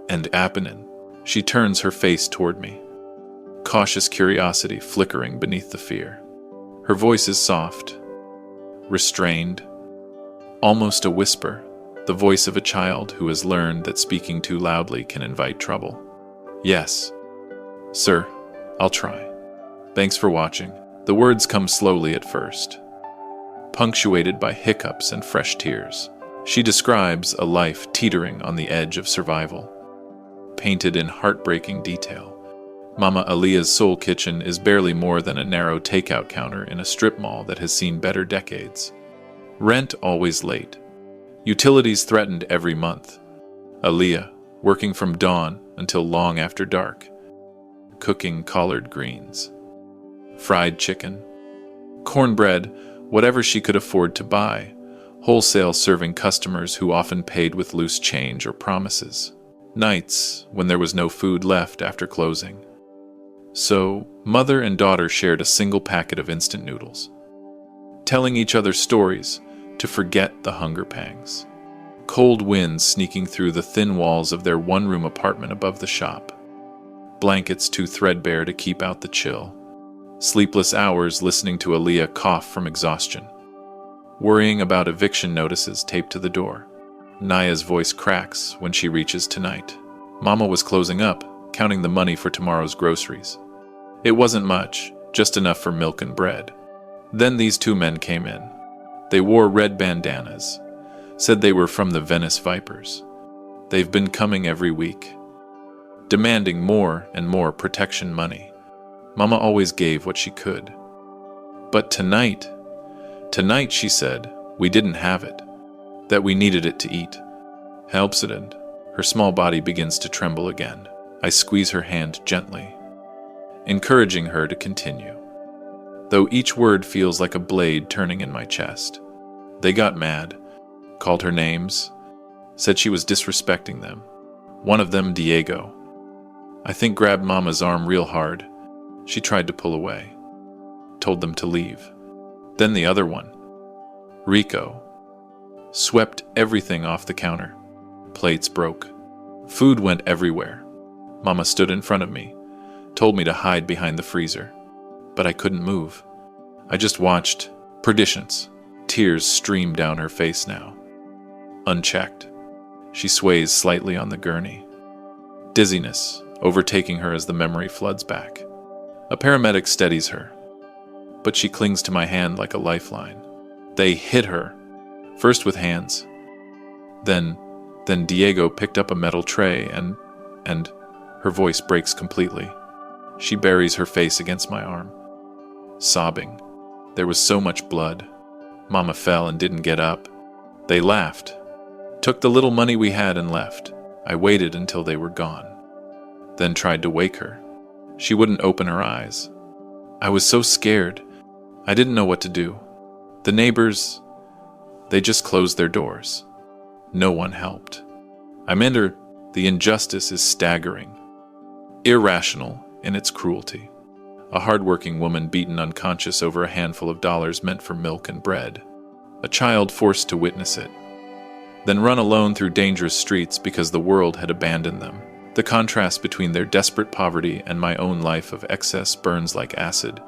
And Appenin. She turns her face toward me, cautious curiosity flickering beneath the fear. Her voice is soft, restrained, almost a whisper, the voice of a child who has learned that speaking too loudly can invite trouble. Yes, sir, I'll try. Thanks for watching. The words come slowly at first, punctuated by hiccups and fresh tears. She describes a life teetering on the edge of survival, painted in heartbreaking detail. Mama Aaliyah's soul kitchen is barely more than a narrow takeout counter in a strip mall that has seen better decades. Rent always late. Utilities threatened every month. Aaliyah, working from dawn until long after dark, cooking collard greens, fried chicken, cornbread, whatever she could afford to buy, wholesale serving customers who often paid with loose change or promises. Nights when there was no food left after closing. So, mother and daughter shared a single packet of instant noodles, telling each other stories to forget the hunger pangs. Cold winds sneaking through the thin walls of their one-room apartment above the shop. Blankets too threadbare to keep out the chill. Sleepless hours listening to Aaliyah cough from exhaustion. Worrying about eviction notices taped to the door. Nia's voice cracks when she reaches tonight. Mama was closing up, counting the money for tomorrow's groceries. It wasn't much, just enough for milk and bread. Then these two men came in. They wore red bandanas, said they were from the Venice Vipers. They've been coming every week, demanding more and more protection money. Mama always gave what she could. But tonight, she said, we didn't have it, that we needed it to eat. Helps it, and her small body begins to tremble again. I squeeze her hand gently, encouraging her to continue, though each word feels like a blade turning in my chest. They got mad, called her names, said she was disrespecting them. One of them, Diego, I think grabbed Mama's arm real hard. She tried to pull away, told them to leave. Then the other one, Rico, swept everything off the counter. Plates broke. Food went everywhere. Mama stood in front of me, told me to hide behind the freezer. But I couldn't move. I just watched. Perditions. Tears stream down her face now. Unchecked. She sways slightly on the gurney. Dizziness overtaking her as the memory floods back. A paramedic steadies her, but she clings to my hand like a lifeline. They hit her, first with hands. Then Diego picked up a metal tray and her voice breaks completely. She buries her face against my arm, sobbing. There was so much blood. Mama fell and didn't get up. They laughed, took the little money we had and left. I waited until they were gone, then tried to wake her. She wouldn't open her eyes. I was so scared. I didn't know what to do. The neighbors, they just closed their doors. No one helped. The injustice is staggering, irrational in its cruelty. A hardworking woman beaten unconscious over a handful of dollars meant for milk and bread. A child forced to witness it. then run alone through dangerous streets because the world had abandoned them. The contrast between their desperate poverty and my own life of excess burns like acid,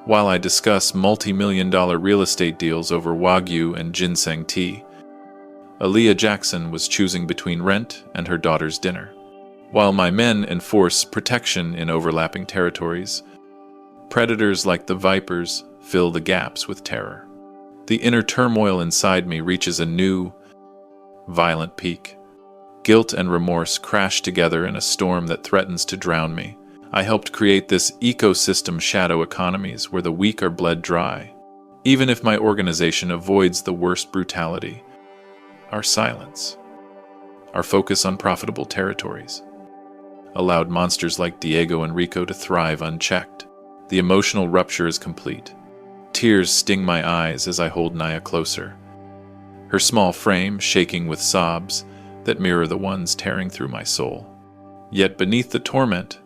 while I discuss multi-million-dollar real estate deals over Wagyu and ginseng tea. Aaliyah Jackson was choosing between rent and her daughter's dinner, while my men enforce protection in overlapping territories. Predators like the vipers fill the gaps with terror. The inner turmoil inside me reaches a new, violent peak. Guilt and remorse crash together in a storm that threatens to drown me. I helped create this ecosystem shadow economies where the weak are bled dry. Even if my organization avoids the worst brutality, our silence, our focus on profitable territories, allowed monsters like Diego and Rico to thrive unchecked. The emotional rupture is complete. Tears sting my eyes as I hold Naya closer, her small frame shaking with sobs that mirror the ones tearing through my soul. Yet beneath the torment,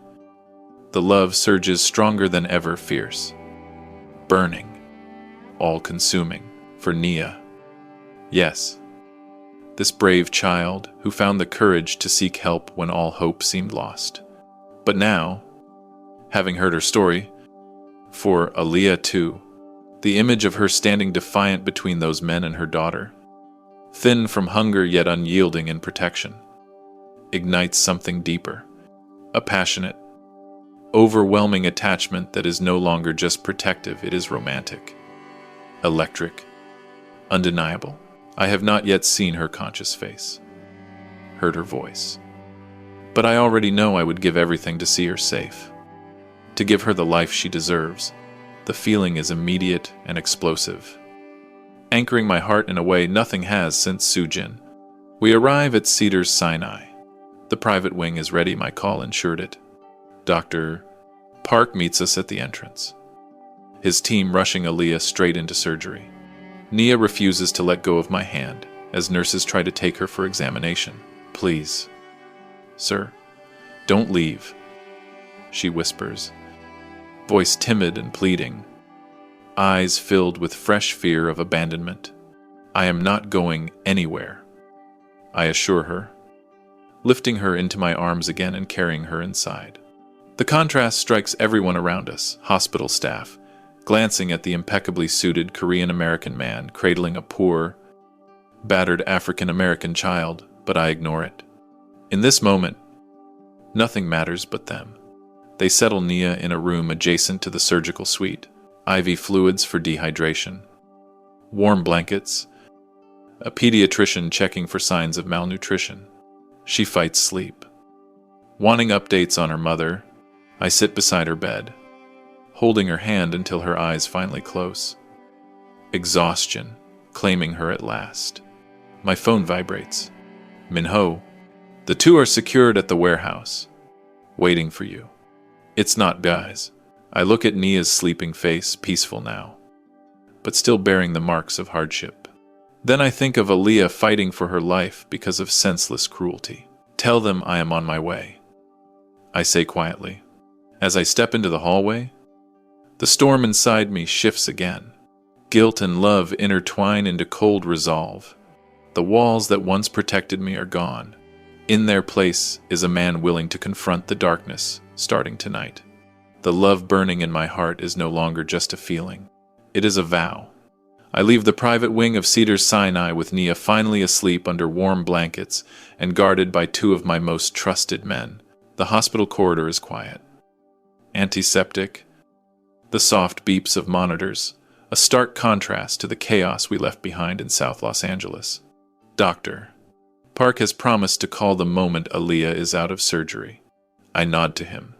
the love surges stronger than ever fierce, burning, all-consuming, for Nia. Yes, this brave child who found the courage to seek help when all hope seemed lost. But now, having heard her story, for Aaliyah too, the image of her standing defiant between those men and her daughter, thin from hunger yet unyielding in protection, ignites something deeper, a passionate, overwhelming attachment that is no longer just protective, it is romantic, electric, undeniable. I have not yet seen her conscious face, heard her voice, but I already know I would give everything to see her safe, to give her the life she deserves. The feeling is immediate and explosive, anchoring my heart in a way nothing has since Sujin. We arrive at Cedars Sinai. The private wing is ready, my call ensured it. Dr. Park meets us at the entrance, his team rushing Aaliyah straight into surgery. Nia refuses to let go of my hand as nurses try to take her for examination. Please, sir, don't leave, she whispers, voice timid and pleading, eyes filled with fresh fear of abandonment. I am not going anywhere, I assure her, lifting her into my arms again and carrying her inside. The contrast strikes everyone around us, hospital staff, glancing at the impeccably suited Korean-American man cradling a poor, battered African-American child, but I ignore it. In this moment, nothing matters but them. They settle Nia in a room adjacent to the surgical suite, IV fluids for dehydration, warm blankets, a pediatrician checking for signs of malnutrition. She fights sleep. Wanting updates on her mother, I sit beside her bed, holding her hand until her eyes finally close. Exhaustion claiming her at last. My phone vibrates. Minho, the two are secured at the warehouse, waiting for you. It's not guys. I look at Nia's sleeping face, peaceful now, but still bearing the marks of hardship. Then I think of Aaliyah fighting for her life because of senseless cruelty. Tell them I am on my way, I say quietly. As I step into the hallway, the storm inside me shifts again. Guilt and love intertwine into cold resolve. The walls that once protected me are gone. In their place is a man willing to confront the darkness, starting tonight. The love burning in my heart is no longer just a feeling. It is a vow. I leave the private wing of Cedars Sinai with Nia finally asleep under warm blankets and guarded by two of my most trusted men. The hospital corridor is quiet. Antiseptic, the soft beeps of monitors, a stark contrast to the chaos we left behind in South Los Angeles. Doctor Park has promised to call the moment Aaliyah is out of surgery. I nod to him,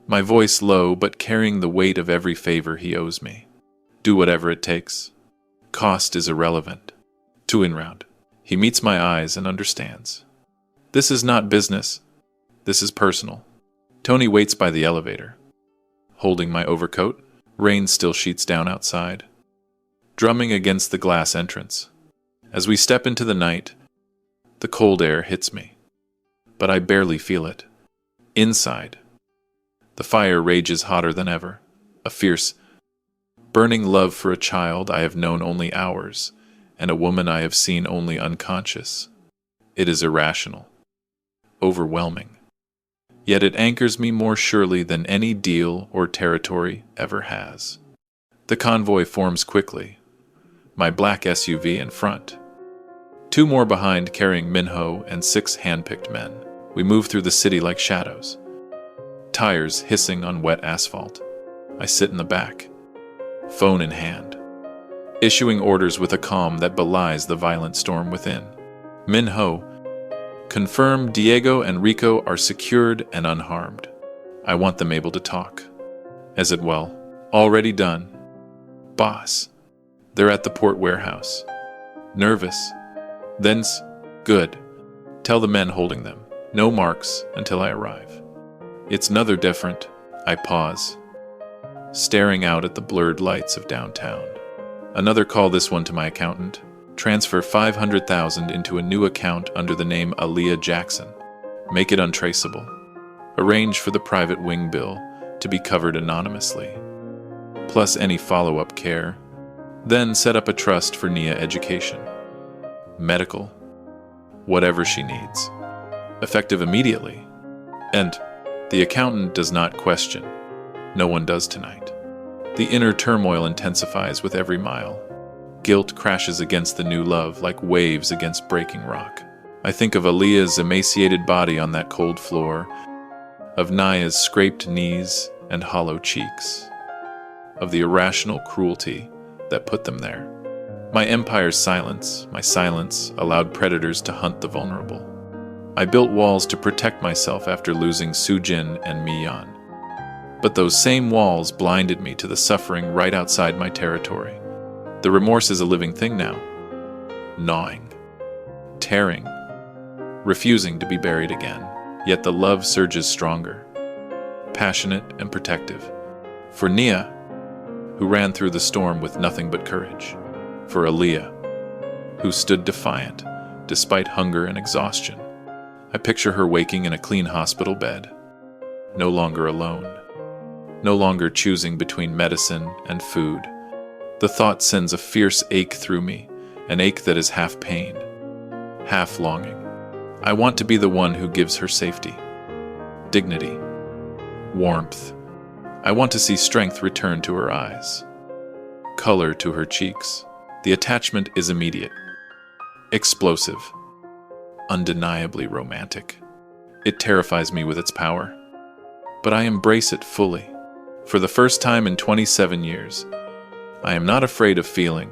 my voice low but carrying the weight of every favor he owes me. Do whatever it takes. Cost is irrelevant. 2 round. He meets my eyes and understands. This is not business. This is personal. Tony waits by the elevator, holding my overcoat. Rain still sheets down outside, drumming against the glass entrance. As we step into the night, the cold air hits me, but I barely feel it. Inside, the fire rages hotter than ever, a fierce, burning love for a child I have known only hours, and a woman I have seen only unconscious. It is irrational, overwhelming. Yet it anchors me more surely than any deal or territory ever has. The convoy forms quickly, my black SUV in front. 2 more behind carrying Minho and 6 hand-picked men. We move through the city like shadows, tires hissing on wet asphalt. I sit in the back, phone in hand, issuing orders with a calm that belies the violent storm within. Minho, confirm Diego and Rico are secured and unharmed. I want them able to talk. As it well, already done. Boss, they're at the port warehouse. Nervous. Then's, good. Tell the men holding them, no marks until I arrive. It's another different. I pause, staring out at the blurred lights of downtown. Another call, this one to my accountant. Transfer $500,000 into a new account under the name Aaliyah Jackson. Make it untraceable. Arrange for the private wing bill to be covered anonymously, plus any follow-up care. Then set up a trust for Nia education, medical, whatever she needs. Effective immediately. And the accountant does not question. No one does tonight. The inner turmoil intensifies with every mile. Guilt crashes against the new love like waves against breaking rock. I think of Aaliyah's emaciated body on that cold floor, of Naya's scraped knees and hollow cheeks, of the irrational cruelty that put them there. My empire's silence, my silence, allowed predators to hunt the vulnerable. I built walls to protect myself after losing Sujin and Miyan. But those same walls blinded me to the suffering right outside my territory. The remorse is a living thing now, gnawing, tearing, refusing to be buried again. Yet the love surges stronger, passionate and protective. For Nia, who ran through the storm with nothing but courage. For Aaliyah, who stood defiant despite hunger and exhaustion. I picture her waking in a clean hospital bed, no longer alone, no longer choosing between medicine and food. The thought sends a fierce ache through me, an ache that is half pain, half longing. I want to be the one who gives her safety, dignity, warmth. I want to see strength return to her eyes, color to her cheeks. The attachment is immediate, explosive, undeniably romantic. It terrifies me with its power, but I embrace it fully. For the first time in 27 years, I am not afraid of feeling.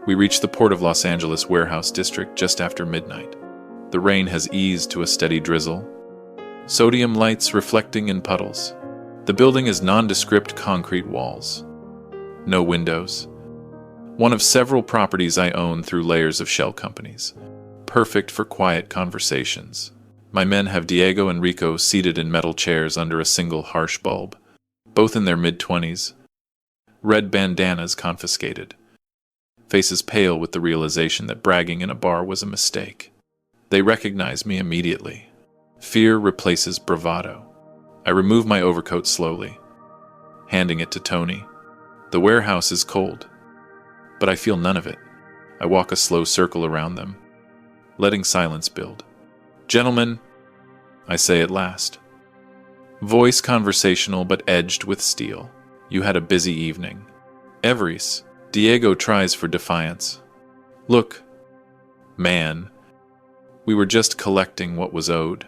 We reach the Port of Los Angeles warehouse district just after midnight. The rain has eased to a steady drizzle, sodium lights reflecting in puddles. The building is nondescript concrete walls, no windows. One of several properties I own through layers of shell companies, perfect for quiet conversations. My men have Diego and Rico seated in metal chairs under a single harsh bulb, both in their mid-20s, red bandanas confiscated, faces pale with the realization that bragging in a bar was a mistake. They recognize me immediately. Fear replaces bravado. I remove my overcoat slowly, handing it to Tony. The warehouse is cold, but I feel none of it. I walk a slow circle around them, letting silence build. Gentlemen, I say at last. Voice conversational but edged with steel. You had a busy evening. Everest, Diego tries for defiance. Look, man, we were just collecting what was owed.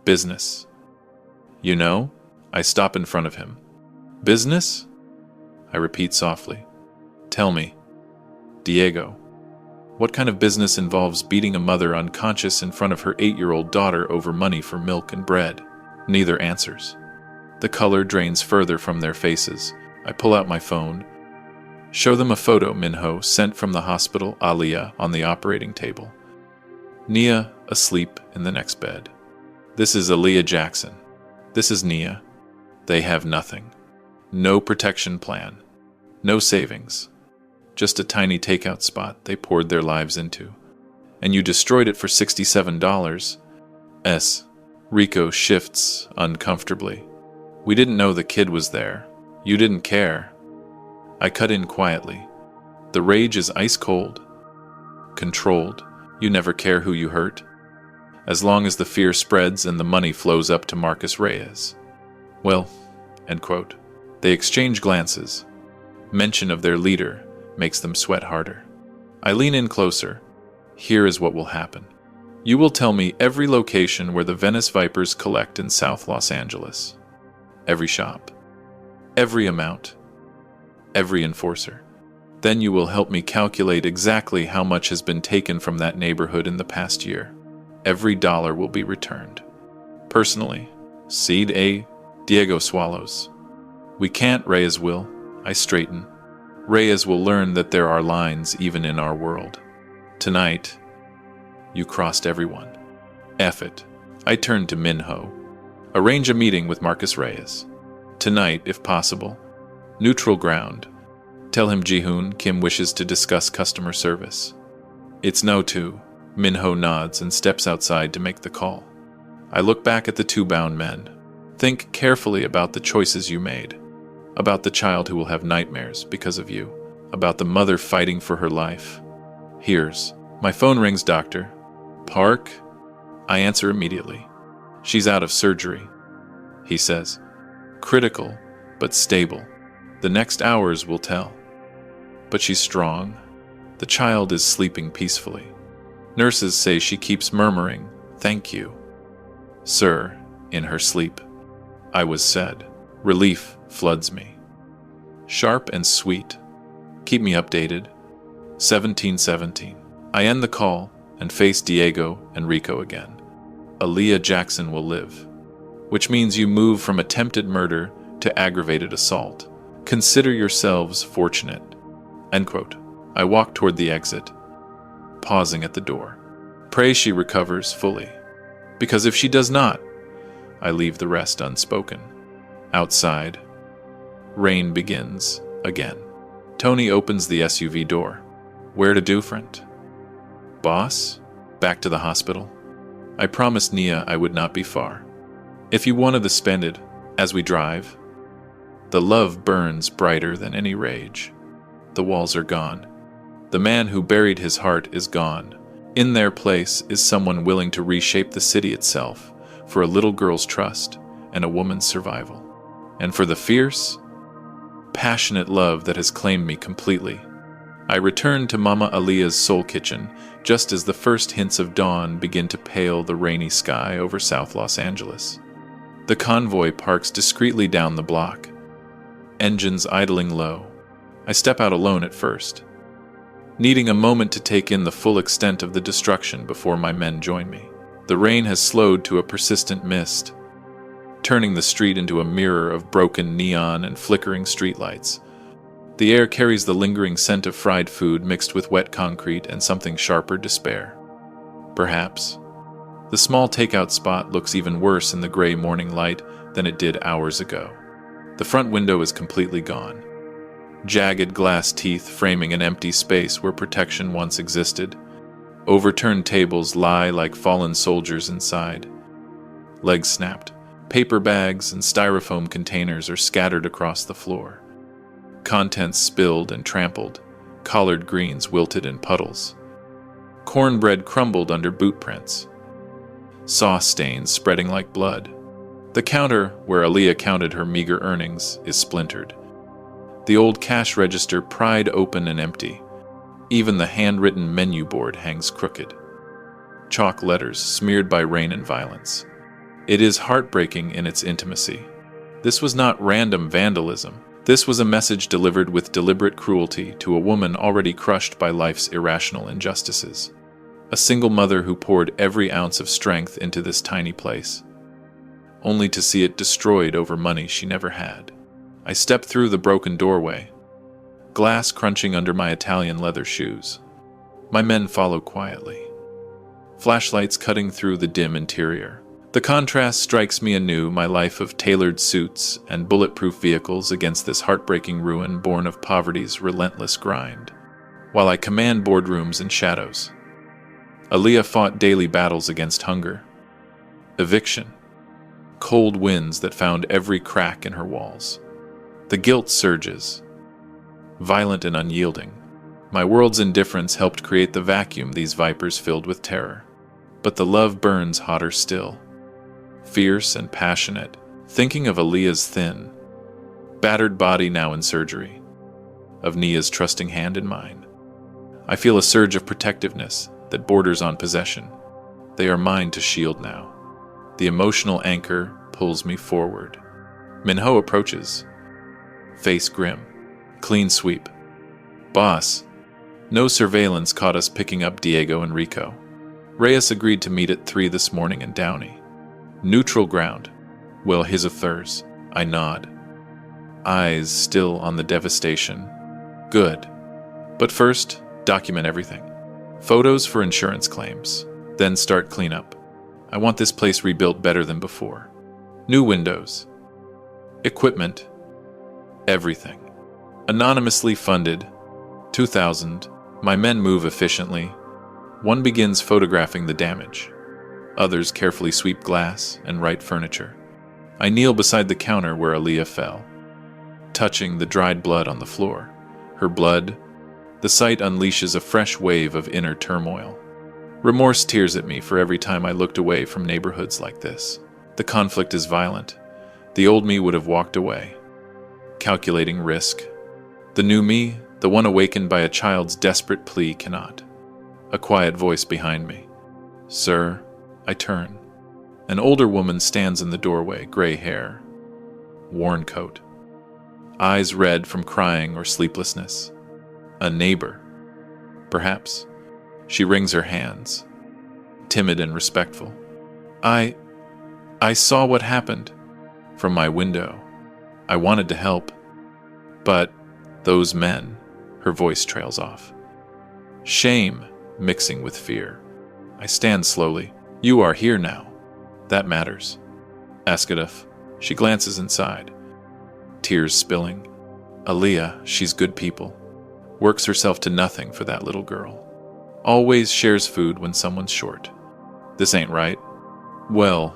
Business. You know? I stop in front of him. Business? I repeat softly. Tell me, Diego, what kind of business involves beating a mother unconscious in front of her 8-year-old daughter over money for milk and bread? Neither answers. The color drains further from their faces. I pull out my phone, show them a photo Minho sent from the hospital Aaliyah on the operating table. Nia asleep in the next bed. This is Aaliyah Jackson. This is Nia. They have nothing. No protection plan. No savings. Just a tiny takeout spot they poured their lives into. And you destroyed it for $67. Rico shifts uncomfortably. We didn't know the kid was there. You didn't care. I cut in quietly. The rage is ice cold. controlled, you never care who you hurt, as long as the fear spreads and the money flows up to Marcus Reyes. Well, end quote. They exchange glances. Mention of their leader makes them sweat harder. I lean in closer. Here is what will happen. You will tell me every location where the Venice Vipers collect in South Los Angeles. Every shop. Every amount. Every enforcer. Then you will help me calculate exactly how much has been taken from that neighborhood in the past year. Every dollar will be returned. Personally, Seed A. Diego swallows. We can't, Reyes will. I straighten. Reyes will learn that there are lines even in our world. Tonight, you crossed everyone. F it. I turn to Minho. Arrange a meeting with Marcus Reyes. Tonight, if possible. Neutral ground. Tell him Jihoon Kim wishes to discuss customer service. It's no to. Minho nods and steps outside to make the call. I look back at the two bound men. Think carefully about the choices you made. About the child who will have nightmares because of you. About the mother fighting for her life. Here's. My phone rings, Doctor. Park? I answer immediately. She's out of surgery, he says. Critical, but stable. The next hours will tell. But she's strong. The child is sleeping peacefully. Nurses say she keeps murmuring, "Thank you, sir," in her sleep. I was said. Relief floods me. Sharp and sweet. Keep me updated. 1717. I end the call and face Diego and Rico again. Aaliyah Jackson will live. Which means you move from attempted murder to aggravated assault. Consider yourselves fortunate. End quote. I walk toward the exit, pausing at the door. Pray she recovers fully. Because if she does not, I leave the rest unspoken. Outside, rain begins again. Tony opens the SUV door. Where to, Dufresne? Boss? Back to the hospital? I promised Nia I would not be far. If you wanted the spended, as we drive. The love burns brighter than any rage. The walls are gone. The man who buried his heart is gone. In their place is someone willing to reshape the city itself for a little girl's trust and a woman's survival. And for the fierce, passionate love that has claimed me completely. I return to Mama Aaliyah's soul kitchen just as the first hints of dawn begin to pale the rainy sky over South Los Angeles. The convoy parks discreetly down the block. Engines idling low. I step out alone at first, needing a moment to take in the full extent of the destruction before my men join me. The rain has slowed to a persistent mist, turning the street into a mirror of broken neon and flickering streetlights. The air carries the lingering scent of fried food mixed with wet concrete and something sharper despair. Perhaps. The small takeout spot looks even worse in the gray morning light than it did hours ago. The front window is completely gone. Jagged glass teeth framing an empty space where protection once existed. Overturned tables lie like fallen soldiers inside. Legs snapped. Paper bags and styrofoam containers are scattered across the floor. Contents spilled and trampled. Collard greens wilted in puddles. Cornbread crumbled under boot prints. Sauce stains spreading like blood. The counter where Aaliyah counted her meager earnings is splintered. The old cash register pried open and empty. Even the handwritten menu board hangs crooked. Chalk letters smeared by rain and violence. It is heartbreaking in its intimacy. This was not random vandalism. This was a message delivered with deliberate cruelty to a woman already crushed by life's irrational injustices. A single mother who poured every ounce of strength into this tiny place, only to see it destroyed over money she never had. I step through the broken doorway, glass crunching under my Italian leather shoes. My men follow quietly, flashlights cutting through the dim interior. The contrast strikes me anew, my life of tailored suits and bulletproof vehicles against this heartbreaking ruin born of poverty's relentless grind. While I command boardrooms and shadows, Aaliyah fought daily battles against hunger, eviction, cold winds that found every crack in her walls. The guilt surges, violent and unyielding. My world's indifference helped create the vacuum these vipers filled with terror. But the love burns hotter still. Fierce and passionate, thinking of Aaliyah's thin, battered body now in surgery, of Nia's trusting hand in mine. I feel a surge of protectiveness that borders on possession. They are mine to shield now. The emotional anchor pulls me forward. Minho approaches. Face grim. Clean sweep. Boss, no surveillance caught us picking up Diego and Rico. Reyes agreed to meet at 3 this morning in Downey. Neutral ground. Well, his affairs. I nod. Eyes still on the devastation. Good. But first, document everything. Photos for insurance claims. Then start cleanup. I want this place rebuilt better than before. New windows. Equipment. Everything. Anonymously funded. 2,000. My men move efficiently. One begins photographing the damage. Others carefully sweep glass and right furniture. I kneel beside the counter where Aaliyah fell, touching the dried blood on the floor. Her blood. The sight unleashes a fresh wave of inner turmoil. Remorse tears at me for every time I looked away from neighborhoods like this. The conflict is violent. The old me would have walked away, calculating risk. The new me, the one awakened by a child's desperate plea, cannot. A quiet voice behind me. Sir, I turn. An older woman stands in the doorway, gray hair, worn coat, eyes red from crying or sleeplessness. A neighbor, perhaps. She wrings her hands, timid and respectful. I saw what happened from my window. I wanted to help, but those men, her voice trails off. Shame mixing with fear. I stand slowly. You are here now. That matters. Askadaf. She glances inside, tears spilling. Aaliyah, she's good people. Works herself to nothing for that little girl. Always shares food when someone's short. This ain't right. Well,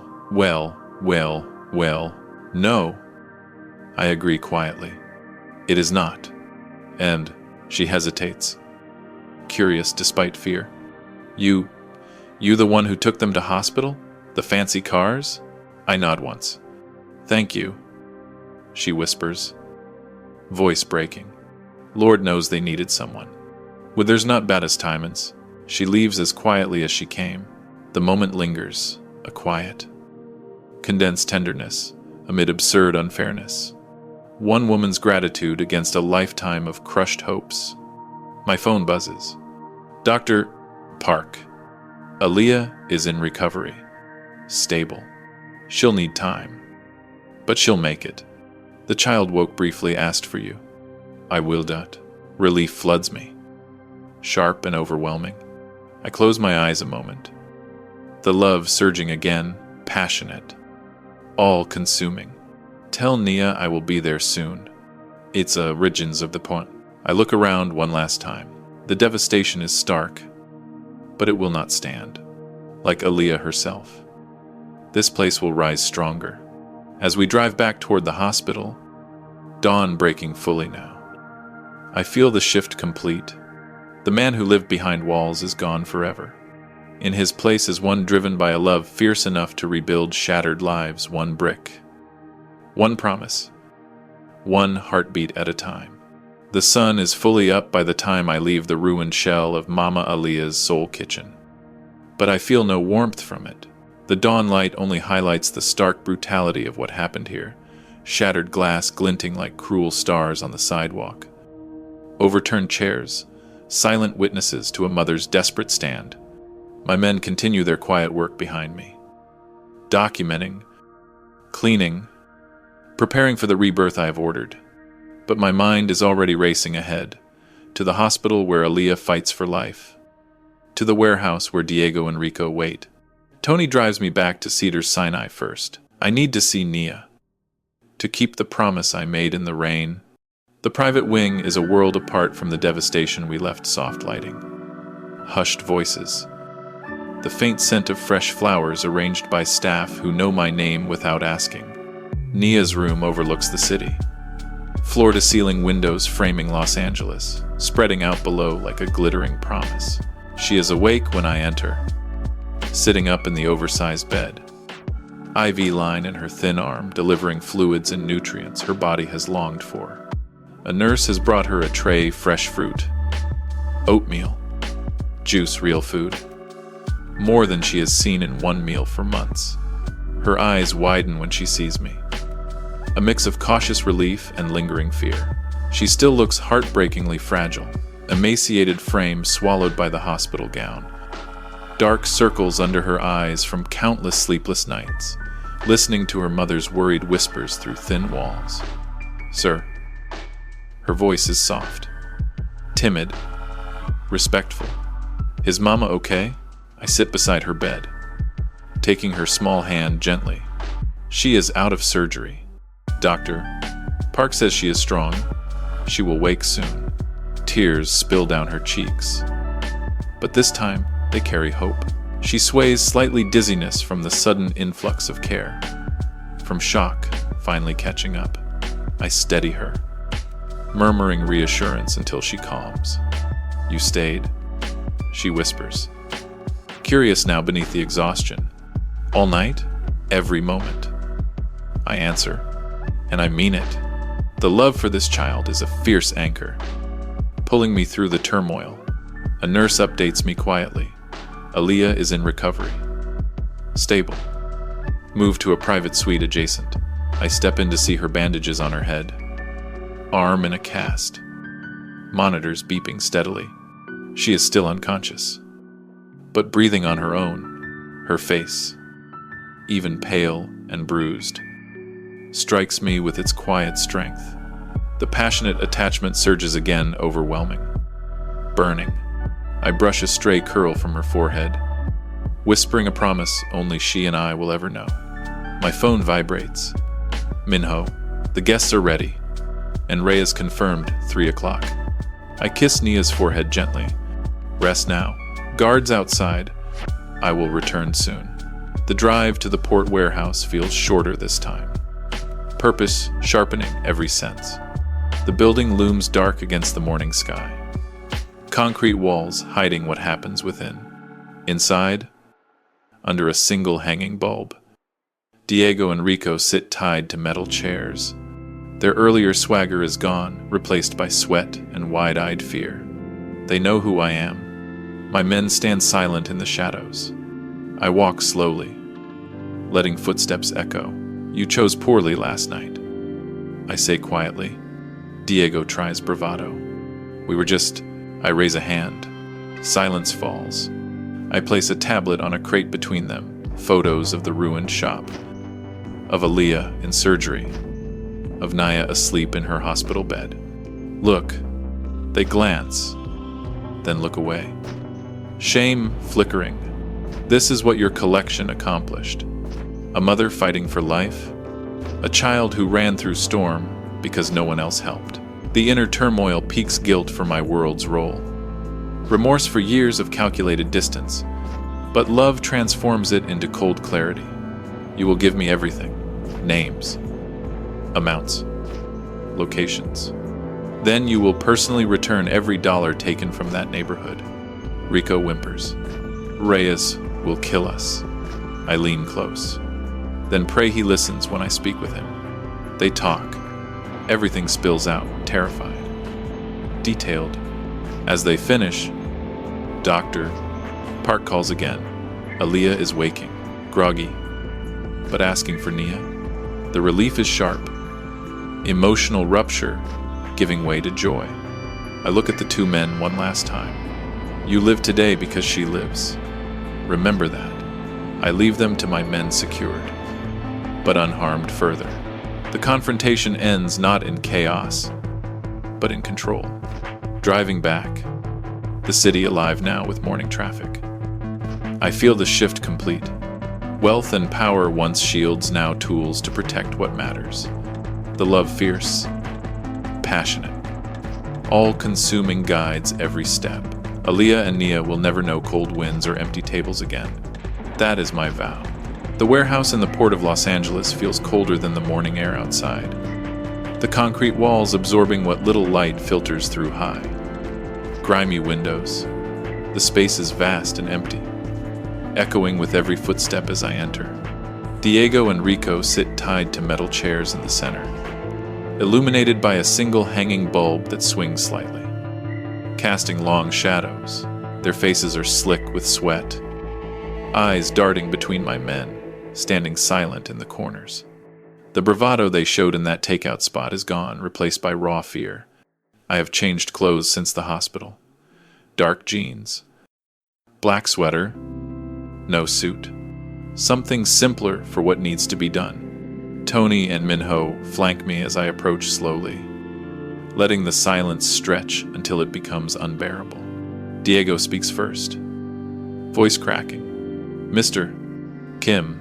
no. I agree quietly. It is not. And she hesitates, curious despite fear. You the one who took them to hospital? The fancy cars? I nod once. Thank you, she whispers, voice breaking. Lord knows they needed someone. With there's not bad as timins, she leaves as quietly as she came. The moment lingers, a quiet, condensed tenderness amid absurd unfairness. One woman's gratitude against a lifetime of crushed hopes. My phone buzzes. Dr. Park. Aaliyah is in recovery. Stable. She'll need time. But she'll make it. The child woke briefly, asked for you. I will not. Relief floods me. Sharp and overwhelming. I close my eyes a moment. The love surging again, passionate. All-consuming. Tell Nia I will be there soon. It's origins of the point. I look around one last time. The devastation is stark, but it will not stand. Like Aaliyah herself. This place will rise stronger. As we drive back toward the hospital, dawn breaking fully now. I feel the shift complete. The man who lived behind walls is gone forever. In his place is one driven by a love fierce enough to rebuild shattered lives, one brick. One promise. One heartbeat at a time. The sun is fully up by the time I leave the ruined shell of Mama Aaliyah's soul kitchen. But I feel no warmth from it. The dawn light only highlights the stark brutality of what happened here. Shattered glass glinting like cruel stars on the sidewalk. Overturned chairs, silent witnesses to a mother's desperate stand. My men continue their quiet work behind me. Documenting, cleaning, preparing for the rebirth I have ordered. But my mind is already racing ahead, to the hospital where Aaliyah fights for life, to the warehouse where Diego and Rico wait. Tony drives me back to Cedars Sinai first. I need to see Nia, to keep the promise I made in the rain. The private wing is a world apart from the devastation we left soft lighting. Hushed voices. The faint scent of fresh flowers arranged by staff who know my name without asking. Nia's room overlooks the city. floor-to-ceiling windows framing Los Angeles, spreading out below like a glittering promise. She is awake when I enter, sitting up in the oversized bed. IV line in her thin arm, delivering fluids and nutrients her body has longed for. A nurse has brought her a tray of fresh fruit, oatmeal, juice, real food. More than she has seen in one meal for months. Her eyes widen when she sees me. A mix of cautious relief and lingering fear. She still looks heartbreakingly fragile, emaciated frame swallowed by the hospital gown. Dark circles under her eyes from countless sleepless nights, listening to her mother's worried whispers through thin walls. "Sir." Her voice is soft, timid, respectful. "Is Mama okay?" I sit beside her bed, taking her small hand gently. "She is out of surgery. Doctor Park says she is strong. She will wake soon." Tears spill down her cheeks. But this time, they carry hope. She sways slightly dizziness from the sudden influx of care. From shock, finally catching up. I steady her, murmuring reassurance until she calms. "You stayed?" She whispers. Curious now beneath the exhaustion. "All night? Every moment." I answer, and I mean it. The love for this child is a fierce anchor, pulling me through the turmoil. A nurse updates me quietly. Aaliyah is in recovery. Stable. Moved to a private suite adjacent. I step in to see her bandages on her head. Arm in a cast. Monitors beeping steadily. She is still unconscious, but breathing on her own. Her face, even pale and bruised, strikes me with its quiet strength. The passionate attachment surges again, overwhelming. Burning. I brush a stray curl from her forehead, whispering a promise only she and I will ever know. My phone vibrates. "Minho, the guests are ready." And Ray is confirmed, 3 o'clock. I kiss Nia's forehead gently. "Rest now. Guards outside. I will return soon." The drive to the port warehouse feels shorter this time. Purpose sharpening every sense. The building looms dark against the morning sky. Concrete walls hiding what happens within. Inside, under a single hanging bulb, Diego and Rico sit tied to metal chairs. Their earlier swagger is gone, replaced by sweat and wide-eyed fear. They know who I am. My men stand silent in the shadows. I walk slowly, letting footsteps echo. "You chose poorly last night," I say quietly. Diego tries bravado. I raise a hand. Silence falls. I place a tablet on a crate between them, photos of the ruined shop, of Aaliyah in surgery, of Naya asleep in her hospital bed. "Look." They glance, then look away. Shame flickering. This is what your collection accomplished. A mother fighting for life. A child who ran through storm because no one else helped. The inner turmoil piques guilt for my world's role. Remorse for years of calculated distance. But love transforms it into cold clarity. You will give me everything. Names. Amounts. Locations. Then you will personally return every dollar taken from that neighborhood. Rico whimpers. Reyes will kill us. I lean close. Then pray he listens when I speak with him. They talk. Everything spills out, terrified. Detailed. As they finish, Dr. Park calls again. Aaliyah is waking, groggy, but asking for Nia. The relief is sharp. Emotional rupture, giving way to joy. I look at the two men one last time. You live today because she lives. Remember that. I leave them to my men secured, but unharmed further. The confrontation ends not in chaos, but in control. Driving back, the city alive now with morning traffic. I feel the shift complete. Wealth and power once shields, now tools to protect what matters. The love fierce, passionate, all-consuming guides every step. Aaliyah and Nia will never know cold winds or empty tables again. That is my vow. The warehouse in the port of Los Angeles feels colder than the morning air outside. the concrete walls absorbing what little light filters through high. Grimy windows. The space is vast and empty, echoing with every footstep as I enter. Diego and Rico sit tied to metal chairs in the center, illuminated by a single hanging bulb that swings slightly, casting long shadows. Their faces are slick with sweat, eyes darting between my men, standing silent in the corners. The bravado they showed in that takeout spot is gone, replaced by raw fear. I have changed clothes since the hospital. Dark jeans, black sweater, no suit. Something simpler for what needs to be done. Tony and Minho flank me as I approach slowly, letting the silence stretch until it becomes unbearable. Diego speaks first, voice cracking. "Mr. Kim,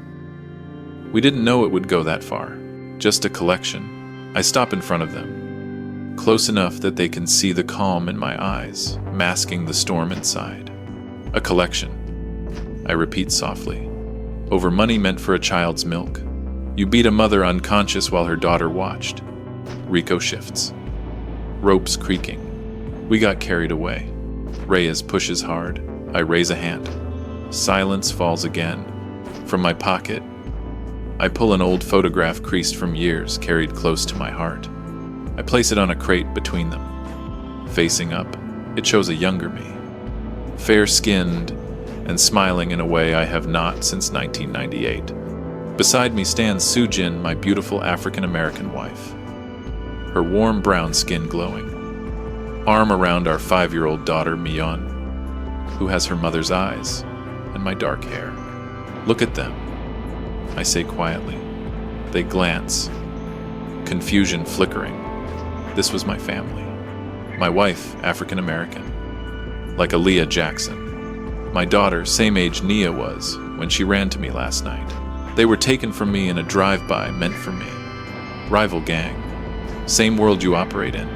we didn't know it would go that far. Just a collection." I stop in front of them, close enough that they can see the calm in my eyes, masking the storm inside. "A collection," I repeat softly, "over money meant for a child's milk. You beat a mother unconscious while her daughter watched." Rico shifts, ropes creaking. We got carried away. Reyes pushes hard. I raise a hand. Silence falls again. From my pocket, I pull an old photograph creased from years, carried close to my heart. I place it on a crate between them. Facing up, it shows a younger me, fair-skinned and smiling in a way I have not since 1998. Beside me stands Sujin, my beautiful African-American wife, her warm brown skin glowing, arm around our 5-year-old daughter Mion, who has her mother's eyes and my dark hair. "Look at them," I say quietly. They glance, confusion flickering. This was my family. My wife, African American, like Aaliyah Jackson. My daughter, same age Nia was when she ran to me last night. They were taken from me in a drive-by meant for me. Rival gang. Same world you operate in.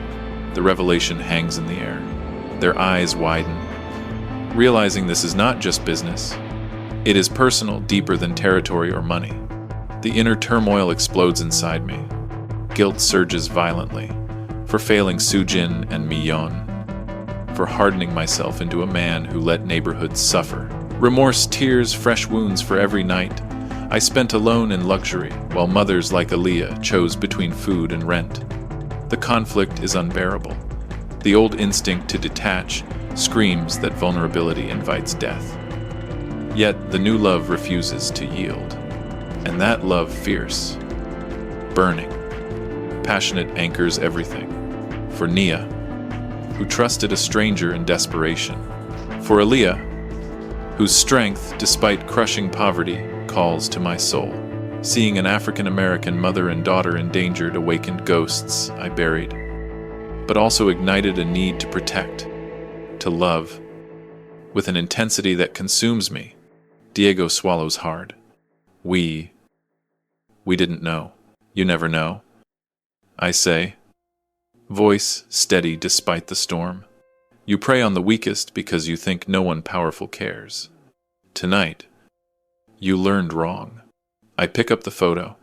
The revelation hangs in the air. Their eyes widen, realizing this is not just business. It is personal, deeper than territory or money. The inner turmoil explodes inside me. Guilt surges violently, for failing Sujin and Mion, for hardening myself into a man who let neighborhoods suffer. Remorse, tears, fresh wounds for every night I spent alone in luxury, while mothers like Aaliyah chose between food and rent. The conflict is unbearable. The old instinct to detach screams that vulnerability invites death. Yet the new love refuses to yield. And that love, fierce, burning, passionate, anchors everything. For Nia, who trusted a stranger in desperation. For Aaliyah, whose strength, despite crushing poverty, calls to my soul. Seeing an African-American mother and daughter endangered awakened ghosts I buried, but also ignited a need to protect, to love, with an intensity that consumes me. Diego swallows hard. We didn't know. You never know, I say, voice steady despite the storm. You prey on the weakest because you think no one powerful cares. Tonight, you learned wrong. I pick up the photo,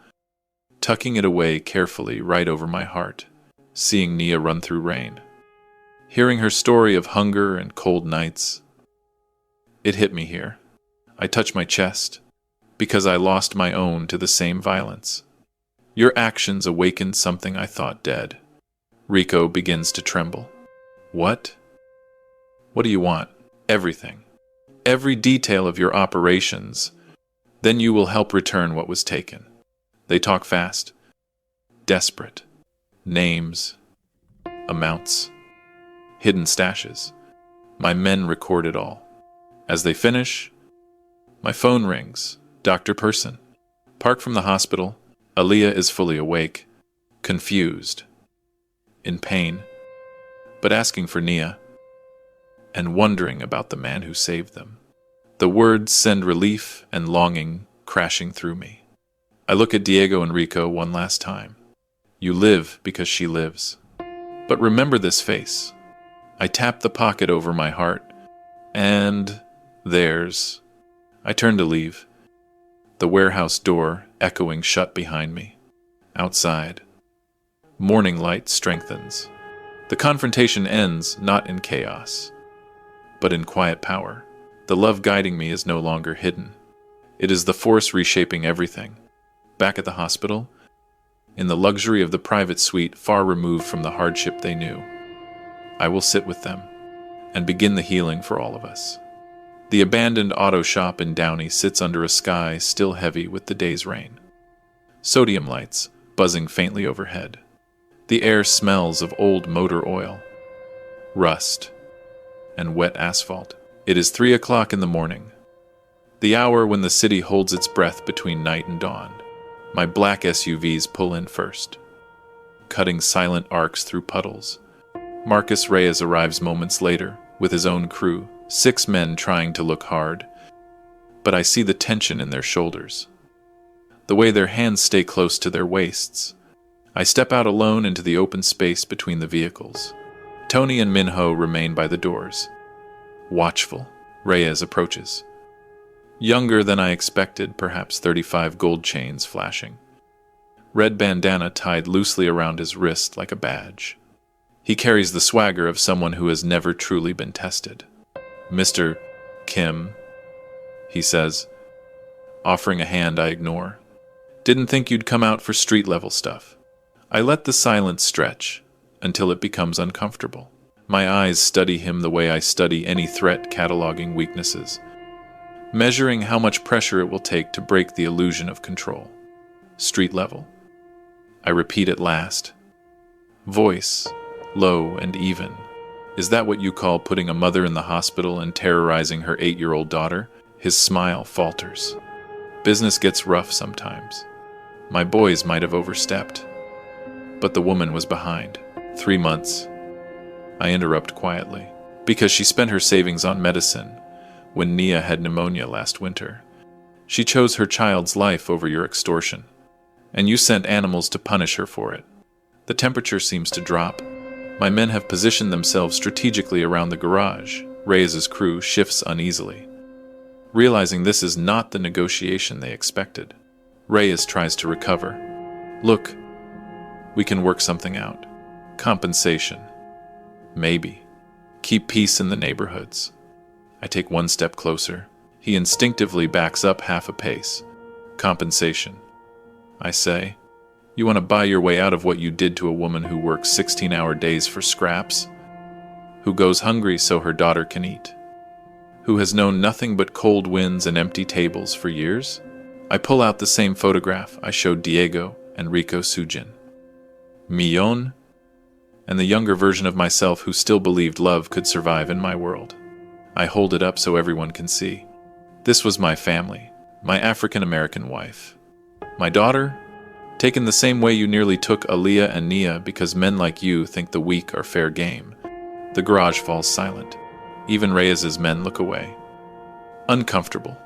tucking it away carefully right over my heart, seeing Nia run through rain. Hearing her story of hunger and cold nights, it hit me here. I touch my chest, because I lost my own to the same violence. Your actions awakened something I thought dead. Rico begins to tremble. What? What do you want? Everything. Every detail of your operations. Then you will help return what was taken. They talk fast. Desperate. Names. Amounts. Hidden stashes. My men record it all. As they finish, my phone rings. Dr. Person. Parked from the hospital, Aaliyah is fully awake, confused, in pain, but asking for Nia, and wondering about the man who saved them. The words send relief and longing crashing through me. I look at Diego and Rico one last time. You live because she lives. But remember this face. I tap the pocket over my heart, and theirs. I turn to leave, the warehouse door echoing shut behind me. Outside, Morning light strengthens. The confrontation ends not in chaos, but in quiet power. The love guiding me is no longer hidden. It is the force reshaping everything. Back at the hospital, in the luxury of the private suite far removed from the hardship they knew, I will sit with them and begin the healing for all of us. The abandoned auto shop in Downey sits under a sky still heavy with the day's rain. Sodium lights buzzing faintly overhead. The air smells of old motor oil, rust, and wet asphalt. It is 3 o'clock in the morning, the hour when the city holds its breath between night and dawn. My black SUVs pull in first, cutting silent arcs through puddles. Marcus Reyes arrives moments later with his own crew, 6 men trying to look hard, but I see the tension in their shoulders, the way their hands stay close to their waists. I step out alone into the open space between the vehicles. Tony and Minho remain by the doors. Watchful, Reyes approaches. Younger than I expected, perhaps 35, gold chains flashing. Red bandana tied loosely around his wrist like a badge. He carries the swagger of someone who has never truly been tested. "Mr. Kim," he says, offering a hand I ignore. "Didn't think you'd come out for street-level stuff." I let the silence stretch until it becomes uncomfortable. My eyes study him the way I study any threat, cataloging weaknesses, measuring how much pressure it will take to break the illusion of control. Street level. I repeat at last. Voice, low and even. "Is that what you call putting a mother in the hospital and terrorizing her 8-year-old daughter?" His smile falters. Business gets rough sometimes. My boys might have overstepped. But the woman was behind. 3 months. I interrupt quietly. Because she spent her savings on medicine when Nia had pneumonia last winter. She chose her child's life over your extortion. And you sent animals to punish her for it. The temperature seems to drop. My men have positioned themselves strategically around the garage. Reyes' crew shifts uneasily, realizing this is not the negotiation they expected. Reyes tries to recover. "Look, we can work something out. Compensation. Maybe. Keep peace in the neighborhoods." I take 1 step closer. He instinctively backs up half a pace. "Compensation," I say. "You want to buy your way out of what you did to a woman who works 16-hour days for scraps? Who goes hungry so her daughter can eat? Who has known nothing but cold winds and empty tables for years?" I pull out the same photograph I showed Diego and Rico Sujin. Millón, and the younger version of myself who still believed love could survive in my world. I hold it up so everyone can see. This was my family, my African-American wife. My daughter, taken the same way you nearly took Aaliyah and Nia because men like you think the weak are fair game. The garage falls silent. Even Reyes' men look away. Uncomfortable.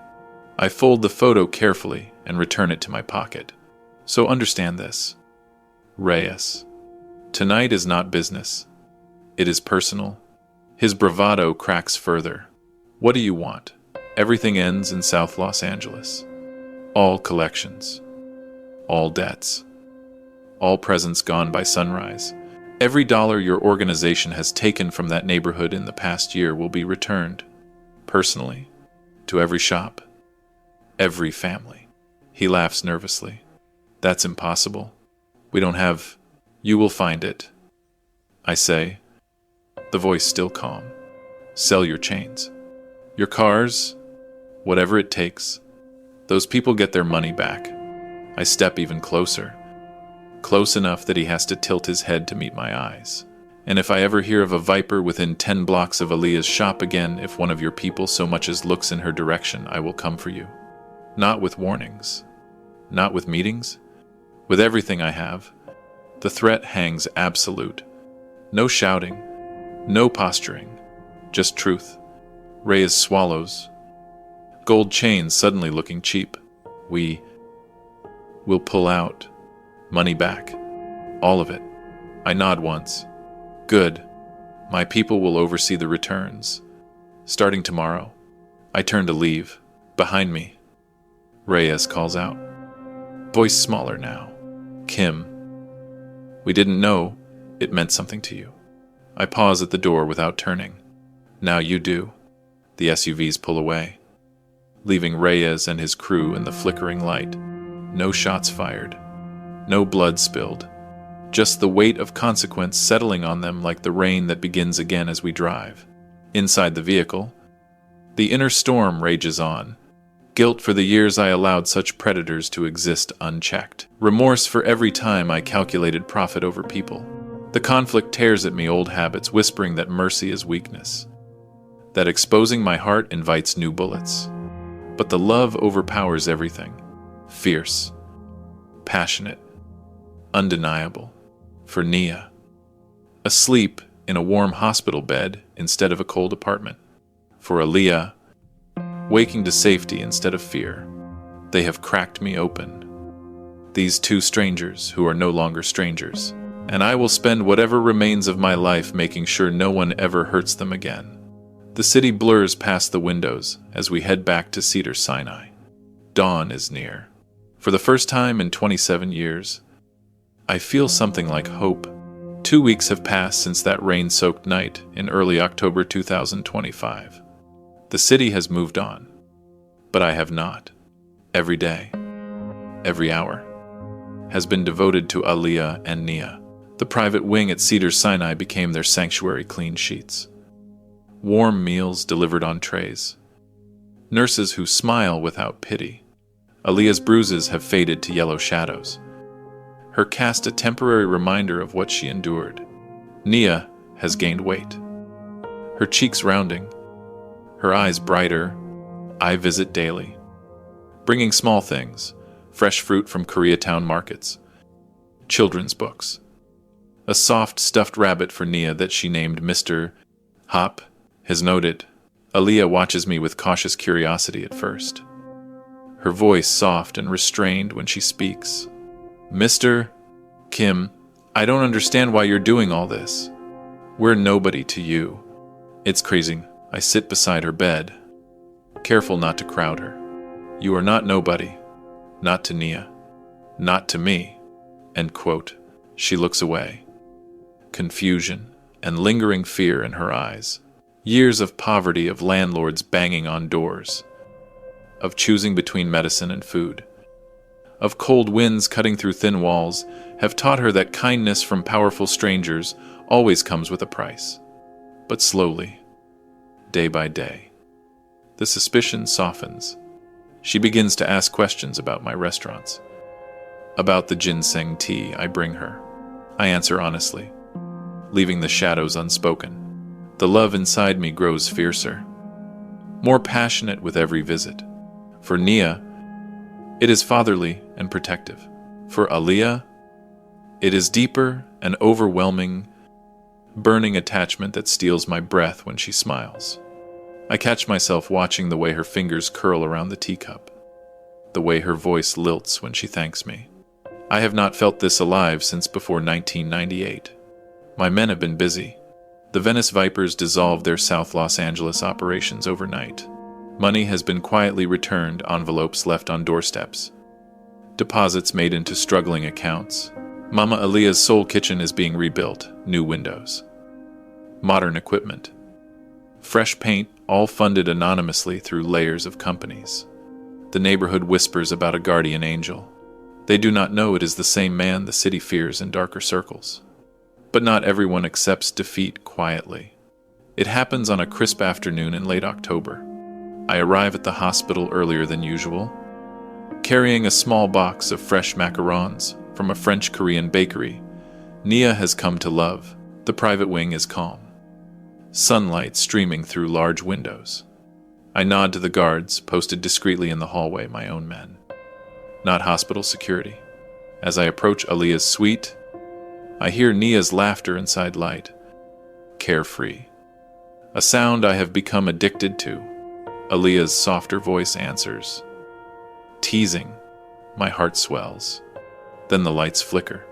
I fold the photo carefully and return it to my pocket. So understand this. Reyes. Tonight is not business. It is personal. His bravado cracks further. What do you want? Everything ends in South Los Angeles. All collections. All debts. All presents gone by sunrise. Every dollar your organization has taken from that neighborhood in the past year will be returned, personally, to every shop, every family. He laughs nervously. That's impossible. We don't have... You will find it, I say, the voice still calm. Sell your chains. Your cars, whatever it takes. Those people get their money back. I step even closer. Close enough that he has to tilt his head to meet my eyes. And if I ever hear of a viper within 10 blocks of Aaliyah's shop again, if one of your people so much as looks in her direction, I will come for you. Not with warnings. Not with meetings. With everything I have. The threat hangs absolute. No shouting. No posturing. Just truth. Reyes swallows. Gold chains suddenly looking cheap. We will pull out. Money back. All of it. I nod once. Good. My people will oversee the returns. Starting tomorrow. I turn to leave. Behind me. Reyes calls out. Voice smaller now. Kim. We didn't know it meant something to you. I pause at the door without turning. Now you do. The SUVs pull away, leaving Reyes and his crew in the flickering light. No shots fired. No blood spilled. Just the weight of consequence settling on them like the rain that begins again as we drive. Inside the vehicle, the inner storm rages on. Guilt for the years I allowed such predators to exist unchecked. Remorse for every time I calculated profit over people. The conflict tears at me old habits, whispering that mercy is weakness, that exposing my heart invites new bullets. But the love overpowers everything. Fierce, passionate, undeniable. For Nia. Asleep in a warm hospital bed instead of a cold apartment. For Aaliyah, waking to safety instead of fear. They have cracked me open. These two strangers who are no longer strangers. And I will spend whatever remains of my life making sure no one ever hurts them again. The city blurs past the windows as we head back to Cedars-Sinai. Dawn is near. For the first time in 27 years, I feel something like hope. 2 weeks have passed since that rain-soaked night in early October 2025. The city has moved on, but I have not. Every day, every hour, has been devoted to Aaliyah and Nia. The private wing at Cedars-Sinai became their sanctuary. Clean sheets, warm meals delivered on trays, nurses who smile without pity. Aaliyah's bruises have faded to yellow shadows, her cast a temporary reminder of what she endured. Nia has gained weight, her cheeks rounding, her eyes brighter. I visit daily, bringing small things, fresh fruit from Koreatown markets, children's books, a soft stuffed rabbit for Nia that she named Mr. Hop has noted. Aaliyah watches me with cautious curiosity at first, her voice soft and restrained when she speaks. Mr. Kim, I don't understand why you're doing all this. We're nobody to you. It's crazy. I sit beside her bed, careful not to crowd her. You are not nobody. Not to Nia. Not to me. End quote. She looks away. Confusion and lingering fear in her eyes. Years of poverty, of landlords banging on doors, of choosing between medicine and food, of cold winds cutting through thin walls, have taught her that kindness from powerful strangers always comes with a price. But slowly, day by day, the suspicion softens. She begins to ask questions about my restaurants, about the ginseng tea I bring her. I answer honestly, leaving the shadows unspoken. The love inside me grows fiercer, more passionate with every visit. For Nia, it is fatherly and protective. For Aaliyah, it is deeper and overwhelming, burning attachment that steals my breath when she smiles. I catch myself watching the way her fingers curl around the teacup, the way her voice lilts when she thanks me. I have not felt this alive since before 1998. My men have been busy. The Venice Vipers dissolved their South Los Angeles operations overnight. Money has been quietly returned, envelopes left on doorsteps, deposits made into struggling accounts. Mama Aaliyah's soul kitchen is being rebuilt, new windows, modern equipment, fresh paint, all funded anonymously through layers of companies. The neighborhood whispers about a guardian angel. They do not know it is the same man the city fears in darker circles. But not everyone accepts defeat quietly. It happens on a crisp afternoon in late October. I arrive at the hospital earlier than usual, carrying a small box of fresh macarons from a French-Korean bakery Nia has come to love. The private wing is calm, sunlight streaming through large windows. I nod to the guards, posted discreetly in the hallway, my own men, not hospital security. As I approach Aaliyah's suite, I hear Nia's laughter inside light, carefree, a sound I have become addicted to. Aaliyah's softer voice answers, teasing. My heart swells. Then the lights flicker.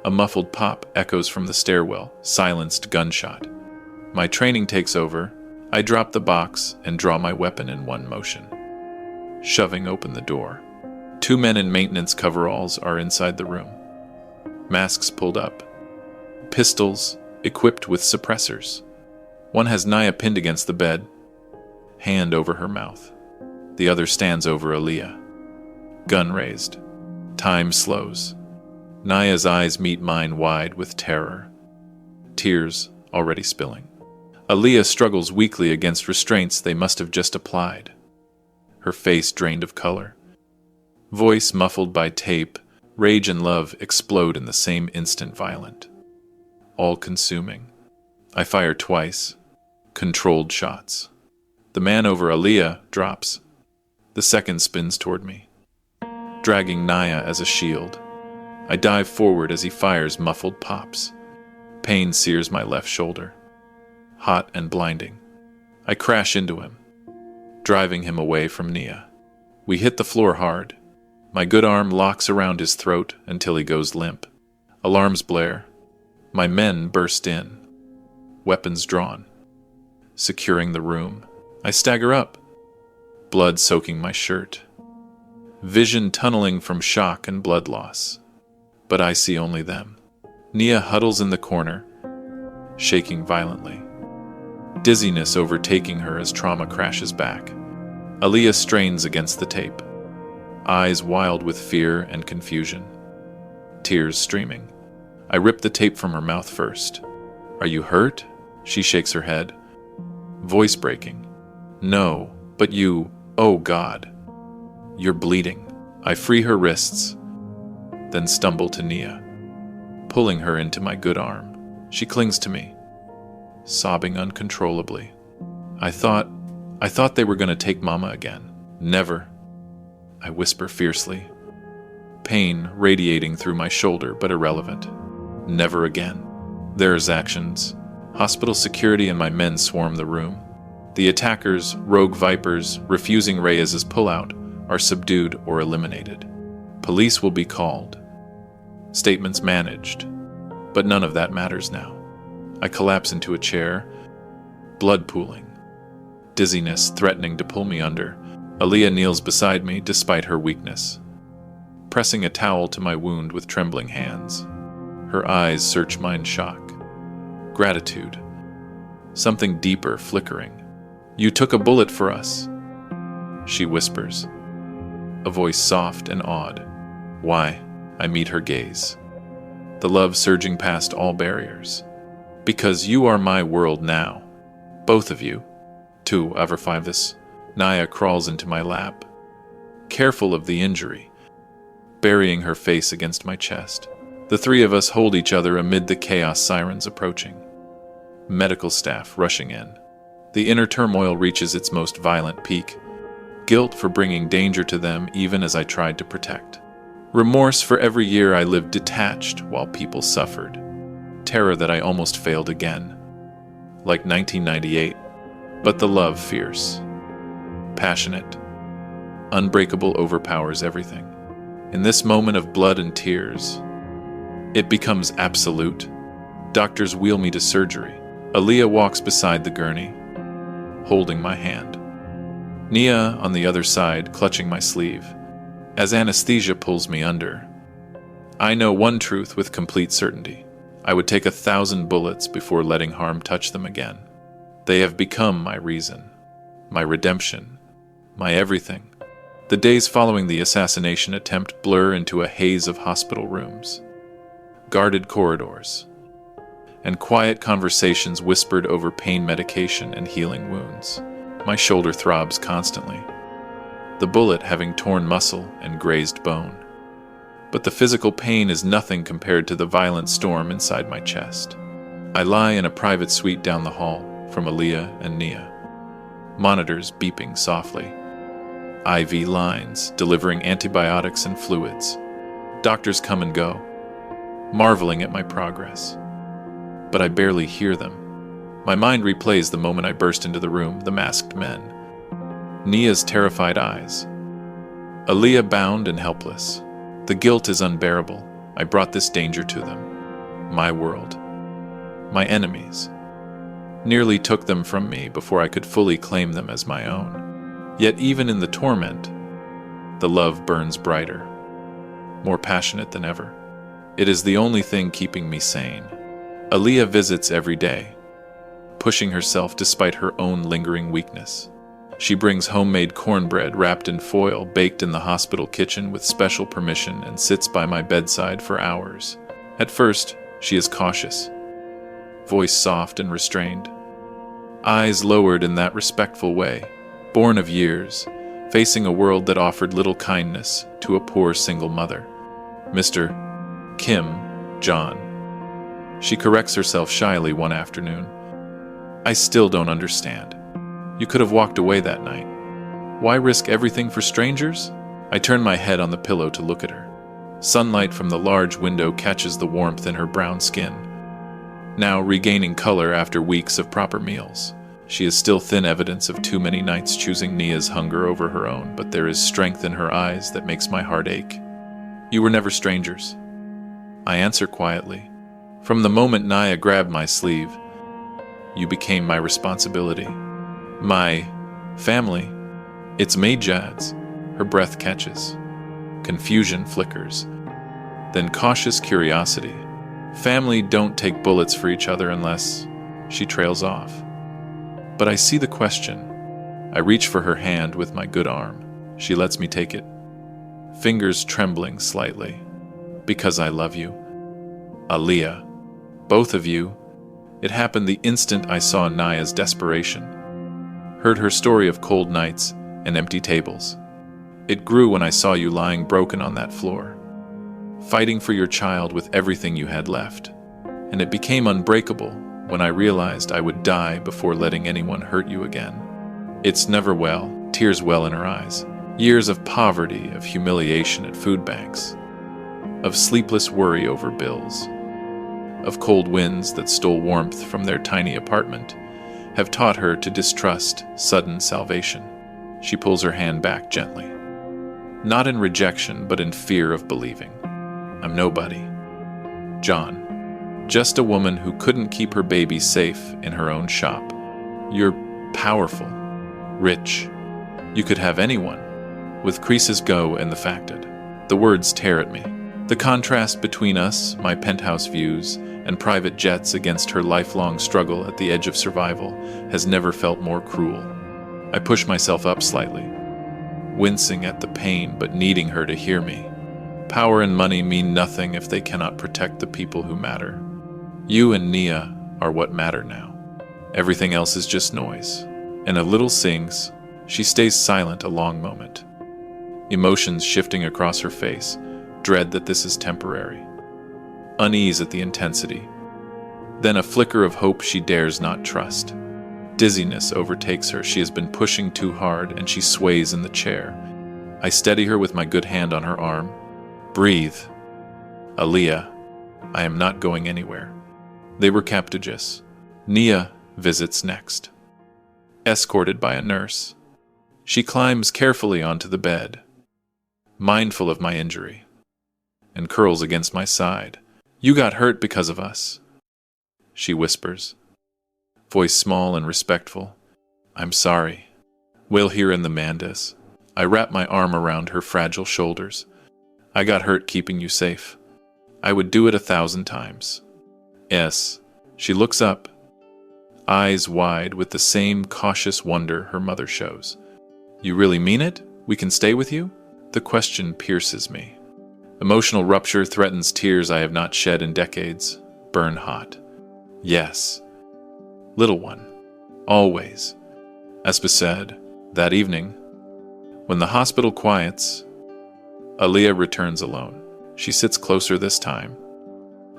A muffled pop echoes from the stairwell, silenced gunshot. My training takes over. I drop the box and draw my weapon in one motion, shoving open the door. 2 men in maintenance coveralls are inside the room, masks pulled up, pistols equipped with suppressors. One has Naya pinned against the bed, hand over her mouth. The other stands over Aaliyah, gun raised. Time slows. Naya's eyes meet mine wide with terror, tears already spilling. Aaliyah struggles weakly against restraints they must have just applied, her face drained of color. Voice muffled by tape, rage and love explode in the same instant, violent, all-consuming. I fire twice, controlled shots. The man over Aaliyah drops. The second spins toward me, dragging Naya as a shield. I dive forward as he fires muffled pops. Pain sears my left shoulder, hot and blinding. I crash into him, driving him away from Nia. We hit the floor hard. My good arm locks around his throat until he goes limp. Alarms blare. My men burst in, weapons drawn, securing the room. I stagger up, blood soaking my shirt, vision tunneling from shock and blood loss. But I see only them. Nia huddles in the corner, shaking violently, dizziness overtaking her as trauma crashes back. Aaliyah strains against the tape, eyes wild with fear and confusion, tears streaming. I rip the tape from her mouth first. "Are you hurt?" She shakes her head, voice breaking. "No, but you, oh God, you're bleeding." I free her wrists, then stumble to Nia, pulling her into my good arm. She clings to me, sobbing uncontrollably. I thought they were going to take Mama again. Never, I whisper fiercely, pain radiating through my shoulder but irrelevant. Never again. There's actions. Hospital security and my men swarm the room. The attackers, rogue vipers, refusing Reyes's pullout, are subdued or eliminated. Police will be called. Statements managed. But none of that matters now. I collapse into a chair, blood pooling, dizziness threatening to pull me under. Aaliyah kneels beside me despite her weakness, pressing a towel to my wound with trembling hands. Her eyes search mine, shock, gratitude, something deeper flickering. "You took a bullet for us," she whispers, a voice soft and awed. "Why?" I meet her gaze, the love surging past all barriers. "Because you are my world now. Both of you." To verify this, Naya crawls into my lap, careful of the injury, burying her face against my chest. The three of us hold each other amid the chaos, sirens approaching, medical staff rushing in. The inner turmoil reaches its most violent peak, guilt for bringing danger to them even as I tried to protect. Remorse for every year I lived detached while people suffered. Terror that I almost failed again, like 1998, but the love fierce, passionate, unbreakable overpowers everything. In this moment of blood and tears, it becomes absolute. Doctors wheel me to surgery. Aaliyah walks beside the gurney, holding my hand. Nia on the other side, clutching my sleeve, as anesthesia pulls me under. I know one truth with complete certainty. I would take 1,000 bullets before letting harm touch them again. They have become my reason, my redemption, my everything. The days following the assassination attempt blur into a haze of hospital rooms, guarded corridors, and quiet conversations whispered over pain medication and healing wounds. My shoulder throbs constantly, the bullet having torn muscle and grazed bone. But the physical pain is nothing compared to the violent storm inside my chest. I lie in a private suite down the hall from Aaliyah and Nia, monitors beeping softly, IV lines delivering antibiotics and fluids. Doctors come and go, marveling at my progress. But I barely hear them. My mind replays the moment I burst into the room, the masked men, Nia's terrified eyes, Aaliyah bound and helpless. The guilt is unbearable. I brought this danger to them. My world, my enemies, nearly took them from me before I could fully claim them as my own. Yet even in the torment, the love burns brighter, more passionate than ever. It is the only thing keeping me sane. Aaliyah visits every day, pushing herself despite her own lingering weakness. She brings homemade cornbread wrapped in foil, baked in the hospital kitchen with special permission, and sits by my bedside for hours. At first, she is cautious, voice soft and restrained, eyes lowered in that respectful way, born of years, facing a world that offered little kindness to a poor single mother. Mr. Kim, John. She corrects herself shyly one afternoon. I still don't understand. You could have walked away that night. Why risk everything for strangers? I turn my head on the pillow to look at her. Sunlight from the large window catches the warmth in her brown skin. Now regaining color after weeks of proper meals. She is still thin evidence of too many nights choosing Nia's hunger over her own, but there is strength in her eyes that makes my heart ache. You were never strangers. I answer quietly. From the moment Nia grabbed my sleeve, you became my responsibility. My family. It's me, Jads. Her breath catches. Confusion flickers. Then cautious curiosity. Family don't take bullets for each other unless... She trails off. But I see the question. I reach for her hand with my good arm. She lets me take it. Fingers trembling slightly. Because I love you. Aaliyah. Both of you. It happened the instant I saw Nia's desperation. Heard her story of cold nights and empty tables. It grew when I saw you lying broken on that floor, fighting for your child with everything you had left. And it became unbreakable when I realized I would die before letting anyone hurt you again. It's never well, tears well in her eyes. Years of poverty, of humiliation at food banks, of sleepless worry over bills, of cold winds that stole warmth from their tiny apartment, have taught her to distrust sudden salvation. She pulls her hand back gently. Not in rejection, but in fear of believing. I'm nobody. John. Just a woman who couldn't keep her baby safe in her own shop. You're powerful. Rich. You could have anyone. With creases go and the facted. The words tear at me. The contrast between us, my penthouse views, and private jets against her lifelong struggle at the edge of survival has never felt more cruel. I push myself up slightly, wincing at the pain but needing her to hear me. Power and money mean nothing if they cannot protect the people who matter. You and Nia are what matter now. Everything else is just noise. And a little sings. She stays silent a long moment. Emotions shifting across her face, dread that this is temporary. Unease at the intensity. Then a flicker of hope she dares not trust. Dizziness overtakes her. She has been pushing too hard, and she sways in the chair. I steady her with my good hand on her arm. Breathe. Aaliyah, I am not going anywhere. They were captious. Nia visits next. Escorted by a nurse. She climbs carefully onto the bed, mindful of my injury, and curls against my side. You got hurt because of us, she whispers, voice small and respectful. I'm sorry. We'll hear in the Mandas. I wrap my arm around her fragile shoulders. I got hurt keeping you safe. I would do it 1,000 times. Yes. She looks up, eyes wide with the same cautious wonder her mother shows. You really mean it? We can stay with you? The question pierces me. Emotional rupture threatens tears I have not shed in decades, burn hot. Yes. Little one. Always. Espa said, that evening, when the hospital quiets, Aaliyah returns alone. She sits closer this time,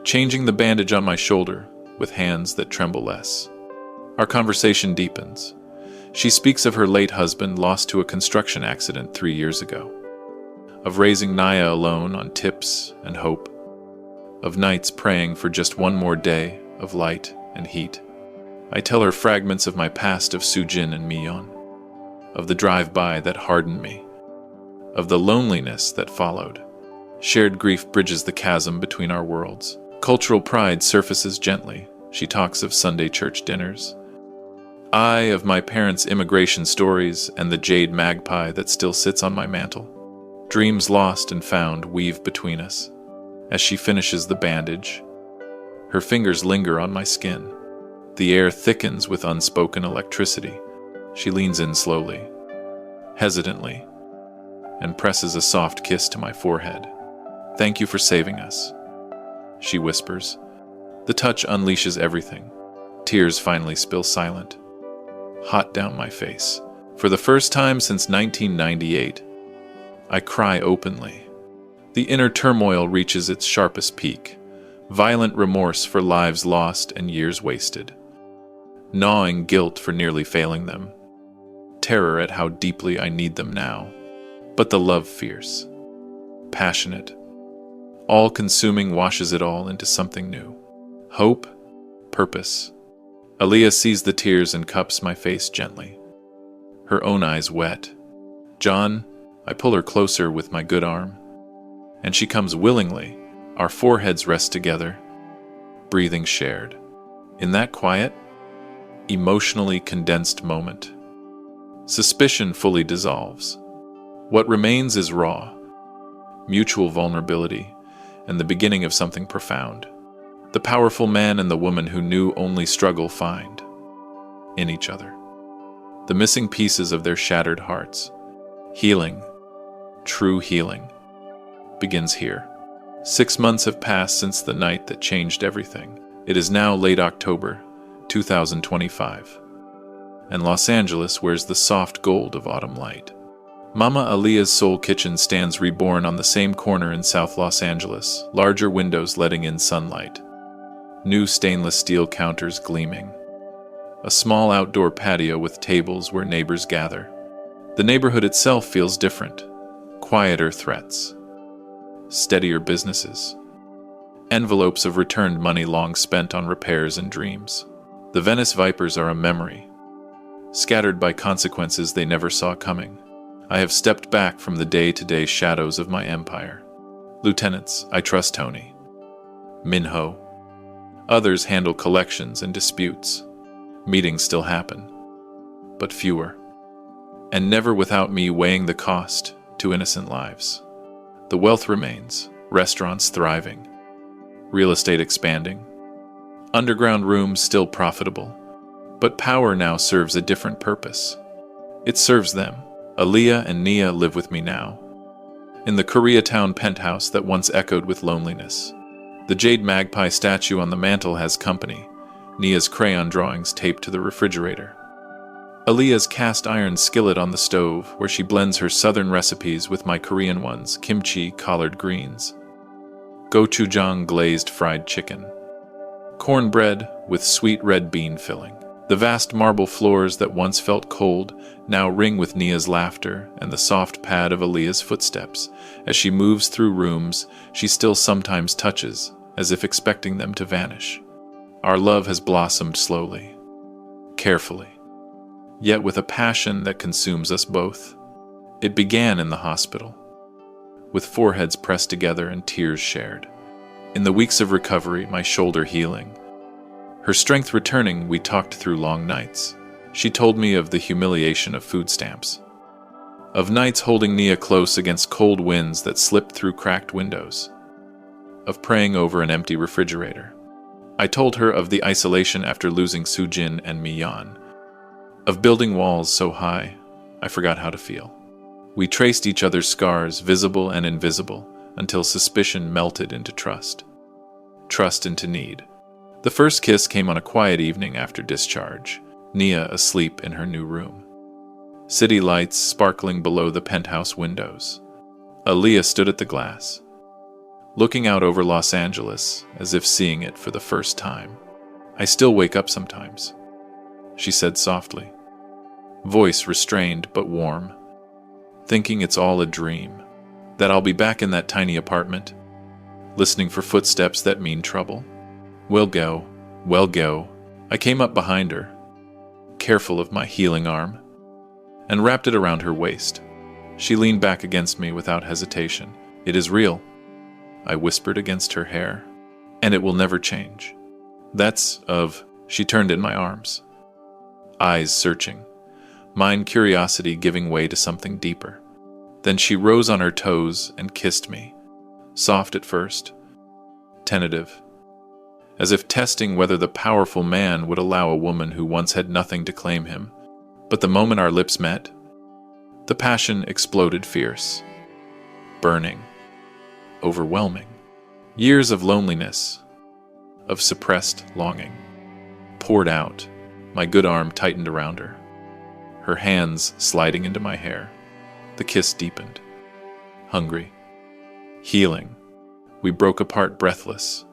changing the bandage on my shoulder with hands that tremble less. Our conversation deepens. She speaks of her late husband lost to a construction accident 3 years ago, of raising Nia alone on tips and hope, of nights praying for just one more day of light and heat. I tell her fragments of my past of Sujin and Miyeon, of the drive-by that hardened me, of the loneliness that followed. Shared grief bridges the chasm between our worlds. Cultural pride surfaces gently. She talks of Sunday church dinners. I of my parents' immigration stories and the jade magpie that still sits on my mantle. Dreams lost and found weave between us. As she finishes the bandage, Her fingers linger on my skin. The air thickens with unspoken electricity. She leans in slowly, hesitantly, and presses a soft kiss to my forehead. "Thank you for saving us," she whispers. The touch unleashes everything. Tears finally spill silent, hot down my face. For the first time since 1998, I cry openly. The inner turmoil reaches its sharpest peak. Violent remorse for lives lost and years wasted. Gnawing guilt for nearly failing them. Terror at how deeply I need them now. But the love fierce, passionate, all-consuming washes it all into something new. Hope, purpose. Aaliyah sees the tears and cups my face gently. Her own eyes wet. "John," I pull her closer with my good arm. And she comes willingly. Our foreheads rest together, breathing shared. In that quiet, emotionally condensed moment, suspicion fully dissolves. What remains is raw, mutual vulnerability, and the beginning of something profound. The powerful man and the woman who knew only struggle find in each other the missing pieces of their shattered hearts. Healing, true healing, begins here. 6 months have passed since the night that changed everything. It is now late October, 2025, and Los Angeles wears the soft gold of autumn light. Mama Aaliyah's Soul Kitchen stands reborn on the same corner in South Los Angeles, larger windows letting in sunlight. New stainless steel counters gleaming. A small outdoor patio with tables where neighbors gather. The neighborhood itself feels different. Quieter threats. Steadier businesses. Envelopes of returned money long spent on repairs and dreams. The Venice Vipers are a memory, scattered by consequences they never saw coming. I have stepped back from the day-to-day shadows of my empire. Lieutenants, I trust Tony. Minho. Others handle collections and disputes. Meetings still happen, but fewer. And never without me weighing the cost to innocent lives. The wealth remains, restaurants thriving, real estate expanding, underground rooms still profitable, but power now serves a different purpose. It serves them. Aaliyah and Nia live with me now, in the Koreatown penthouse that once echoed with loneliness. The jade magpie statue on the mantel has company, Nia's crayon drawings taped to the refrigerator. Aaliyah's cast iron skillet on the stove, where she blends her southern recipes with my Korean ones, kimchi, collard greens, gochujang glazed fried chicken, cornbread with sweet red bean filling. The vast marble floors that once felt cold now ring with Nia's laughter and the soft pad of Aaliyah's footsteps. As she moves through rooms, she still sometimes touches, as if expecting them to vanish. Our love has blossomed slowly, carefully, yet with a passion that consumes us both. It began in the hospital, with foreheads pressed together and tears shared. In the weeks of recovery, my shoulder healing, her strength returning, we talked through long nights. She told me of the humiliation of food stamps, of nights holding Nia close against cold winds that slipped through cracked windows, of praying over an empty refrigerator. I told her of the isolation after losing Sujin and Miyan, of building walls so high I forgot how to feel. We traced each other's scars, visible and invisible, until suspicion melted into trust. Trust into need. The first kiss came on a quiet evening after discharge, Nia asleep in her new room. City lights sparkling below the penthouse windows. Aaliyah stood at the glass, looking out over Los Angeles as if seeing it for the first time. "I still wake up sometimes," she said softly, voice restrained but warm, thinking it's all a dream, that I'll be back in that tiny apartment, listening for footsteps that mean trouble. Well go. I came up behind her, careful of my healing arm, and wrapped it around her waist. She leaned back against me without hesitation. "It is real," I whispered against her hair, "and it will never change." She turned in my arms, eyes searching, mine curiosity giving way to something deeper. Then she rose on her toes and kissed me, soft at first, tentative, as if testing whether the powerful man would allow a woman who once had nothing to claim him. But the moment our lips met, the passion exploded fierce, burning, overwhelming. Years of loneliness, of suppressed longing, poured out. My good arm tightened around her, her hands sliding into my hair. The kiss deepened. Hungry. Healing. We broke apart breathless,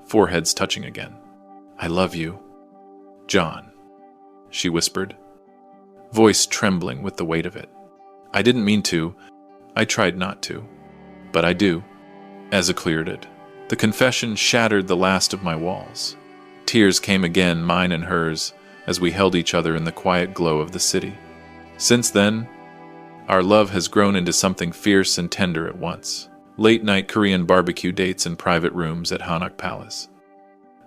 foreheads touching again. "I love you, John," she whispered, voice trembling with the weight of it. I didn't mean to. I tried not to. But I do. Eza cleared it. The confession shattered the last of my walls. Tears came again, mine and hers, as we held each other in the quiet glow of the city. Since then, our love has grown into something fierce and tender at once. Late-night Korean barbecue dates in private rooms at Hanok Palace,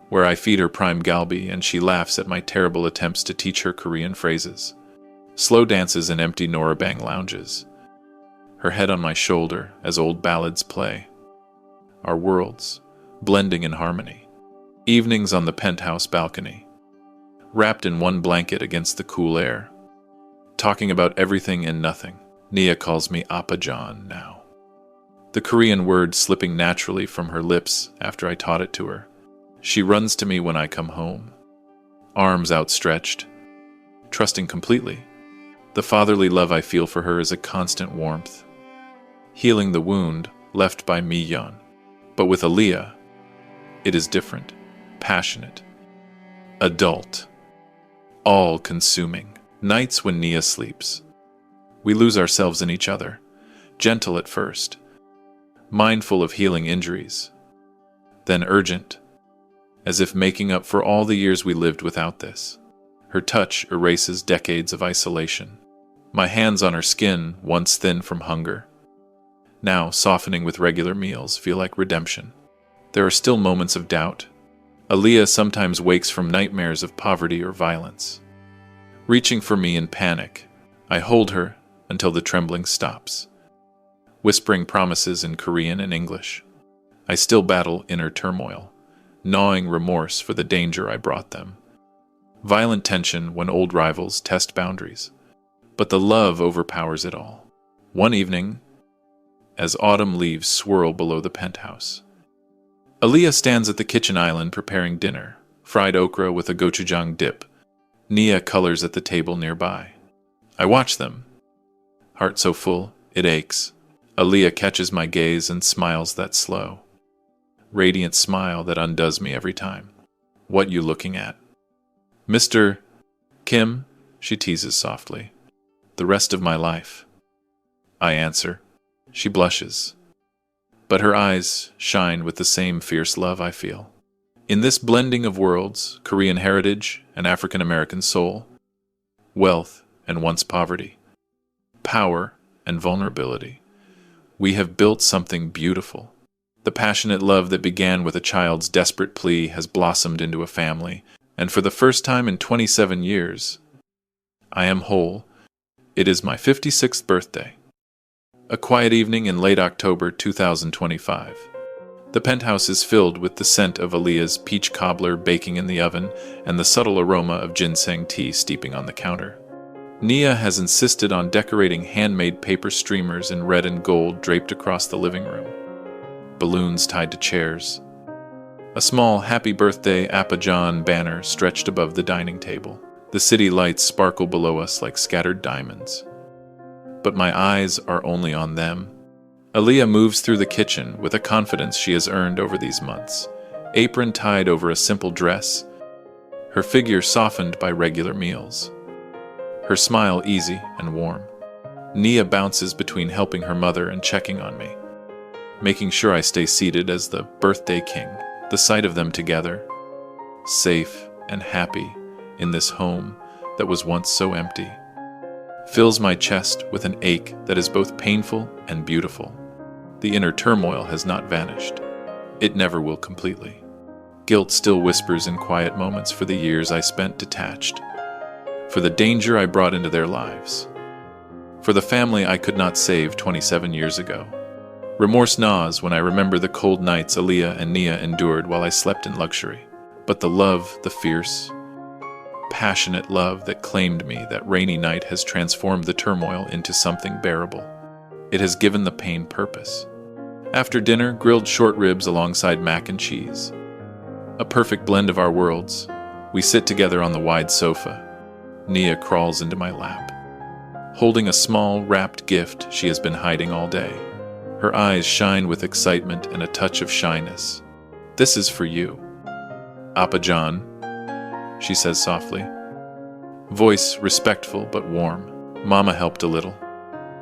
where I feed her prime galbi and she laughs at my terrible attempts to teach her Korean phrases. Slow dances in empty Norabang lounges, her head on my shoulder as old ballads play. Our worlds, blending in harmony. Evenings on the penthouse balcony, wrapped in one blanket against the cool air, talking about everything and nothing. Nia calls me Appa John now, the Korean word slipping naturally from her lips after I taught it to her. She runs to me when I come home, arms outstretched, trusting completely. The fatherly love I feel for her is a constant warmth, healing the wound left by Mi-yeon. But with Aaliyah, it is different, passionate, adult, all-consuming. Nights when Nia sleeps, we lose ourselves in each other, gentle at first, mindful of healing injuries, then urgent, as if making up for all the years we lived without this. Her touch erases decades of isolation. My hands on her skin, once thin from hunger, now softening with regular meals, feel like redemption. There are still moments of doubt. Aaliyah sometimes wakes from nightmares of poverty or violence. Reaching for me in panic, I hold her until the trembling stops, whispering promises in Korean and English. I still battle inner turmoil, gnawing remorse for the danger I brought them. Violent tension when old rivals test boundaries. But the love overpowers it all. One evening, as autumn leaves swirl below the penthouse, Aaliyah stands at the kitchen island preparing dinner, fried okra with a gochujang dip. Nia colors at the table nearby. I watch them, heart so full, it aches. Aaliyah catches my gaze and smiles that slow, radiant smile that undoes me every time. "What you looking at?" "Mr. Kim," she teases softly. "The rest of my life." I answer. She blushes, but her eyes shine with the same fierce love I feel. In this blending of worlds, Korean heritage and African American soul, wealth and once poverty, power and vulnerability, we have built something beautiful. The passionate love that began with a child's desperate plea has blossomed into a family, and for the first time in 27 years, I am whole. It is my 56th birthday. A quiet evening in late October 2025. The penthouse is filled with the scent of Aaliyah's peach cobbler baking in the oven and the subtle aroma of ginseng tea steeping on the counter. Nia has insisted on decorating handmade paper streamers in red and gold draped across the living room. Balloons tied to chairs. A small Happy Birthday Appa John banner stretched above the dining table. The city lights sparkle below us like scattered diamonds. But my eyes are only on them. Aaliyah moves through the kitchen with a confidence she has earned over these months, apron tied over a simple dress, her figure softened by regular meals, her smile easy and warm. Nia bounces between helping her mother and checking on me, making sure I stay seated as the birthday king. The sight of them together, safe and happy in this home that was once so empty, fills my chest with an ache that is both painful and beautiful. The inner turmoil has not vanished. It never will completely. Guilt still whispers in quiet moments for the years I spent detached, for the danger I brought into their lives, for the family I could not save 27 years ago. Remorse gnaws when I remember the cold nights Aaliyah and Nia endured while I slept in luxury. But the love, the fierce, passionate love that claimed me that rainy night has transformed the turmoil into something bearable. It has given the pain purpose. After dinner, grilled short ribs alongside mac and cheese. A perfect blend of our worlds. We sit together on the wide sofa. Nia crawls into my lap, holding a small, wrapped gift she has been hiding all day. Her eyes shine with excitement and a touch of shyness. "This is for you." "Appa John," she says softly. Voice respectful but warm. "Mama helped a little,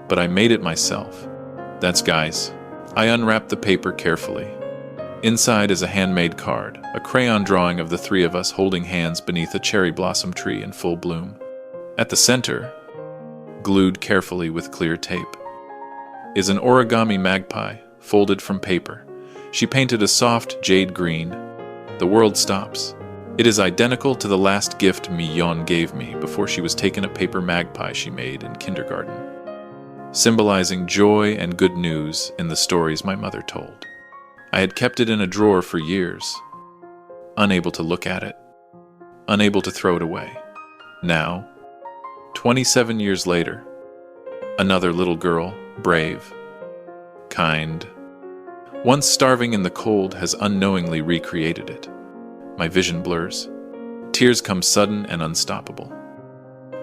but I made it myself." "That's guys." I unwrap the paper carefully. Inside is a handmade card, a crayon drawing of the three of us holding hands beneath a cherry blossom tree in full bloom. At the center, glued carefully with clear tape, is an origami magpie folded from paper. She painted a soft jade green. The world stops. It is identical to the last gift Mi-yeon gave me before she was taken a paper magpie she made in kindergarten, symbolizing joy and good news in the stories my mother told. I had kept it in a drawer for years, unable to look at it, unable to throw it away. Now, 27 years later, another little girl, brave, kind, once starving in the cold, has unknowingly recreated it. My vision blurs. Tears come sudden and unstoppable,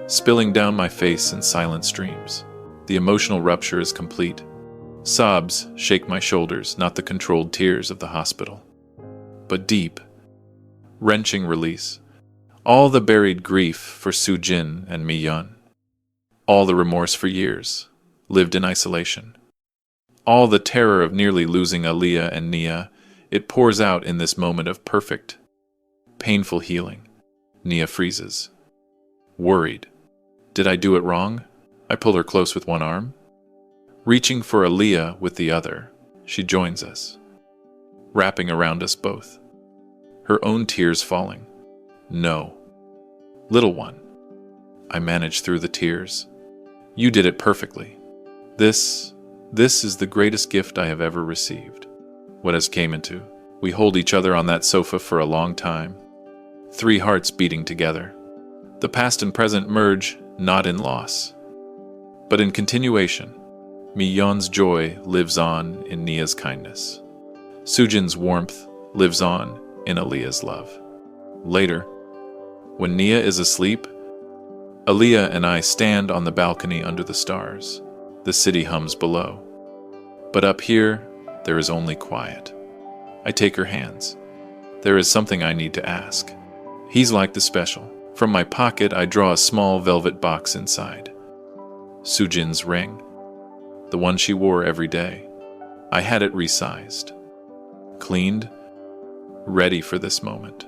spilling down my face in silent streams. The emotional rupture is complete. Sobs shake my shoulders, not the controlled tears of the hospital, but deep, wrenching release. All the buried grief for Soo-jin and Mi-yeon. All the remorse for years, lived in isolation. All the terror of nearly losing Aaliyah and Nia, it pours out in this moment of perfect, painful healing. Nia freezes. Worried. Did I do it wrong? I pull her close with one arm. Reaching for Aaliyah with the other, she joins us, wrapping around us both, her own tears falling. "No. Little one." I manage through the tears. "You did it perfectly. This is the greatest gift I have ever received." What has came into? We hold each other on that sofa for a long time, three hearts beating together. The past and present merge not in loss, but in continuation. Mi-yeon's joy lives on in Nia's kindness. Soo-jin's warmth lives on in Aaliyah's love. Later, when Nia is asleep, Aaliyah and I stand on the balcony under the stars. The city hums below. But up here, there is only quiet. I take her hands. There is something I need to ask. He's like the special. From my pocket, I draw a small velvet box inside. Soo-jin's ring. The one she wore every day. I had it resized, cleaned, ready for this moment.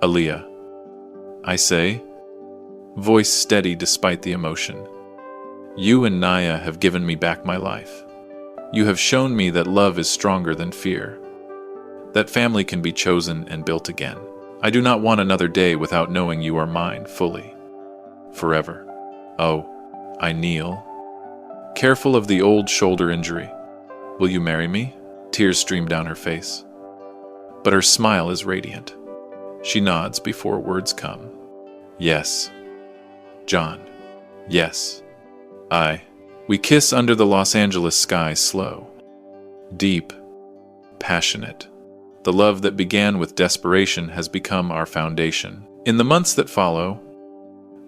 "Aaliyah," I say, voice steady despite the emotion. "You and Nia have given me back my life. You have shown me that love is stronger than fear, that family can be chosen and built again. I do not want another day without knowing you are mine fully, forever." Oh, I kneel, careful of the old shoulder injury. "Will you marry me?" Tears stream down her face, but her smile is radiant. She nods before words come. "Yes, John. Yes, I." We kiss under the Los Angeles sky, slow, deep, passionate. The love that began with desperation has become our foundation. In the months that follow,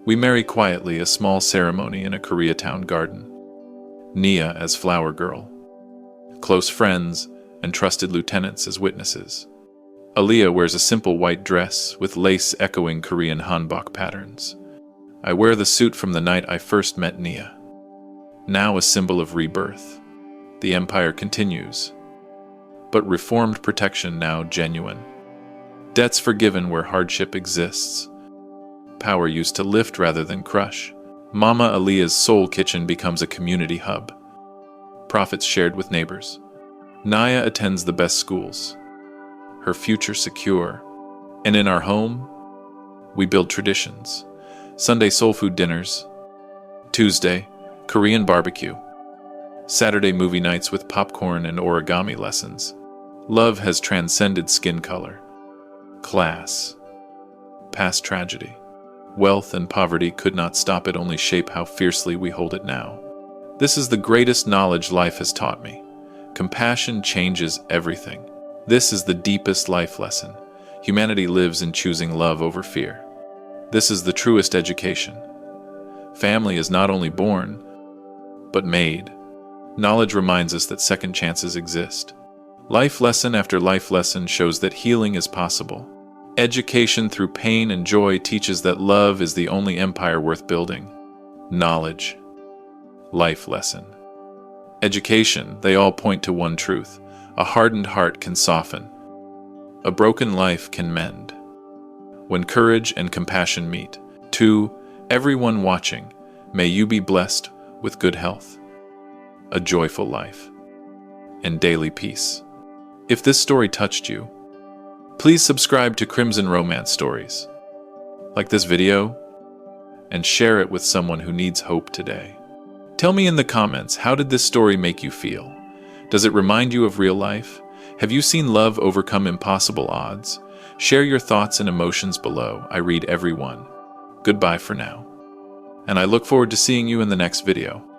we marry quietly, a small ceremony in a Koreatown garden. Nia as flower girl, close friends and trusted lieutenants as witnesses. Aaliyah wears a simple white dress with lace echoing Korean hanbok patterns. I wear the suit from the night I first met Nia, now a symbol of rebirth. The empire continues, but reformed protection now genuine. Debts forgiven where hardship exists. Power used to lift rather than crush. Mama Aaliyah's soul kitchen becomes a community hub. Profits shared with neighbors. Nia attends the best schools, her future secure. And in our home, we build traditions. Sunday soul food dinners. Tuesday, Korean barbecue. Saturday movie nights with popcorn and origami lessons. Love has transcended skin color, class, past tragedy. Wealth and poverty could not stop it, only shape how fiercely we hold it now. This is the greatest knowledge life has taught me. Compassion changes everything. This is the deepest life lesson. Humanity lives in choosing love over fear. This is the truest education. Family is not only born, but made. Knowledge reminds us that second chances exist. Life lesson after life lesson shows that healing is possible. Education through pain and joy teaches that love is the only empire worth building. Knowledge, life lesson, education, they all point to one truth. A hardened heart can soften. A broken life can mend. When courage and compassion meet. To everyone watching, may you be blessed with good health, a joyful life, and daily peace. If this story touched you, please subscribe to Crimson Romance Stories. Like this video, and share it with someone who needs hope today. Tell me in the comments, how did this story make you feel? Does it remind you of real life? Have you seen love overcome impossible odds? Share your thoughts and emotions below. I read every one. Goodbye for now. And I look forward to seeing you in the next video.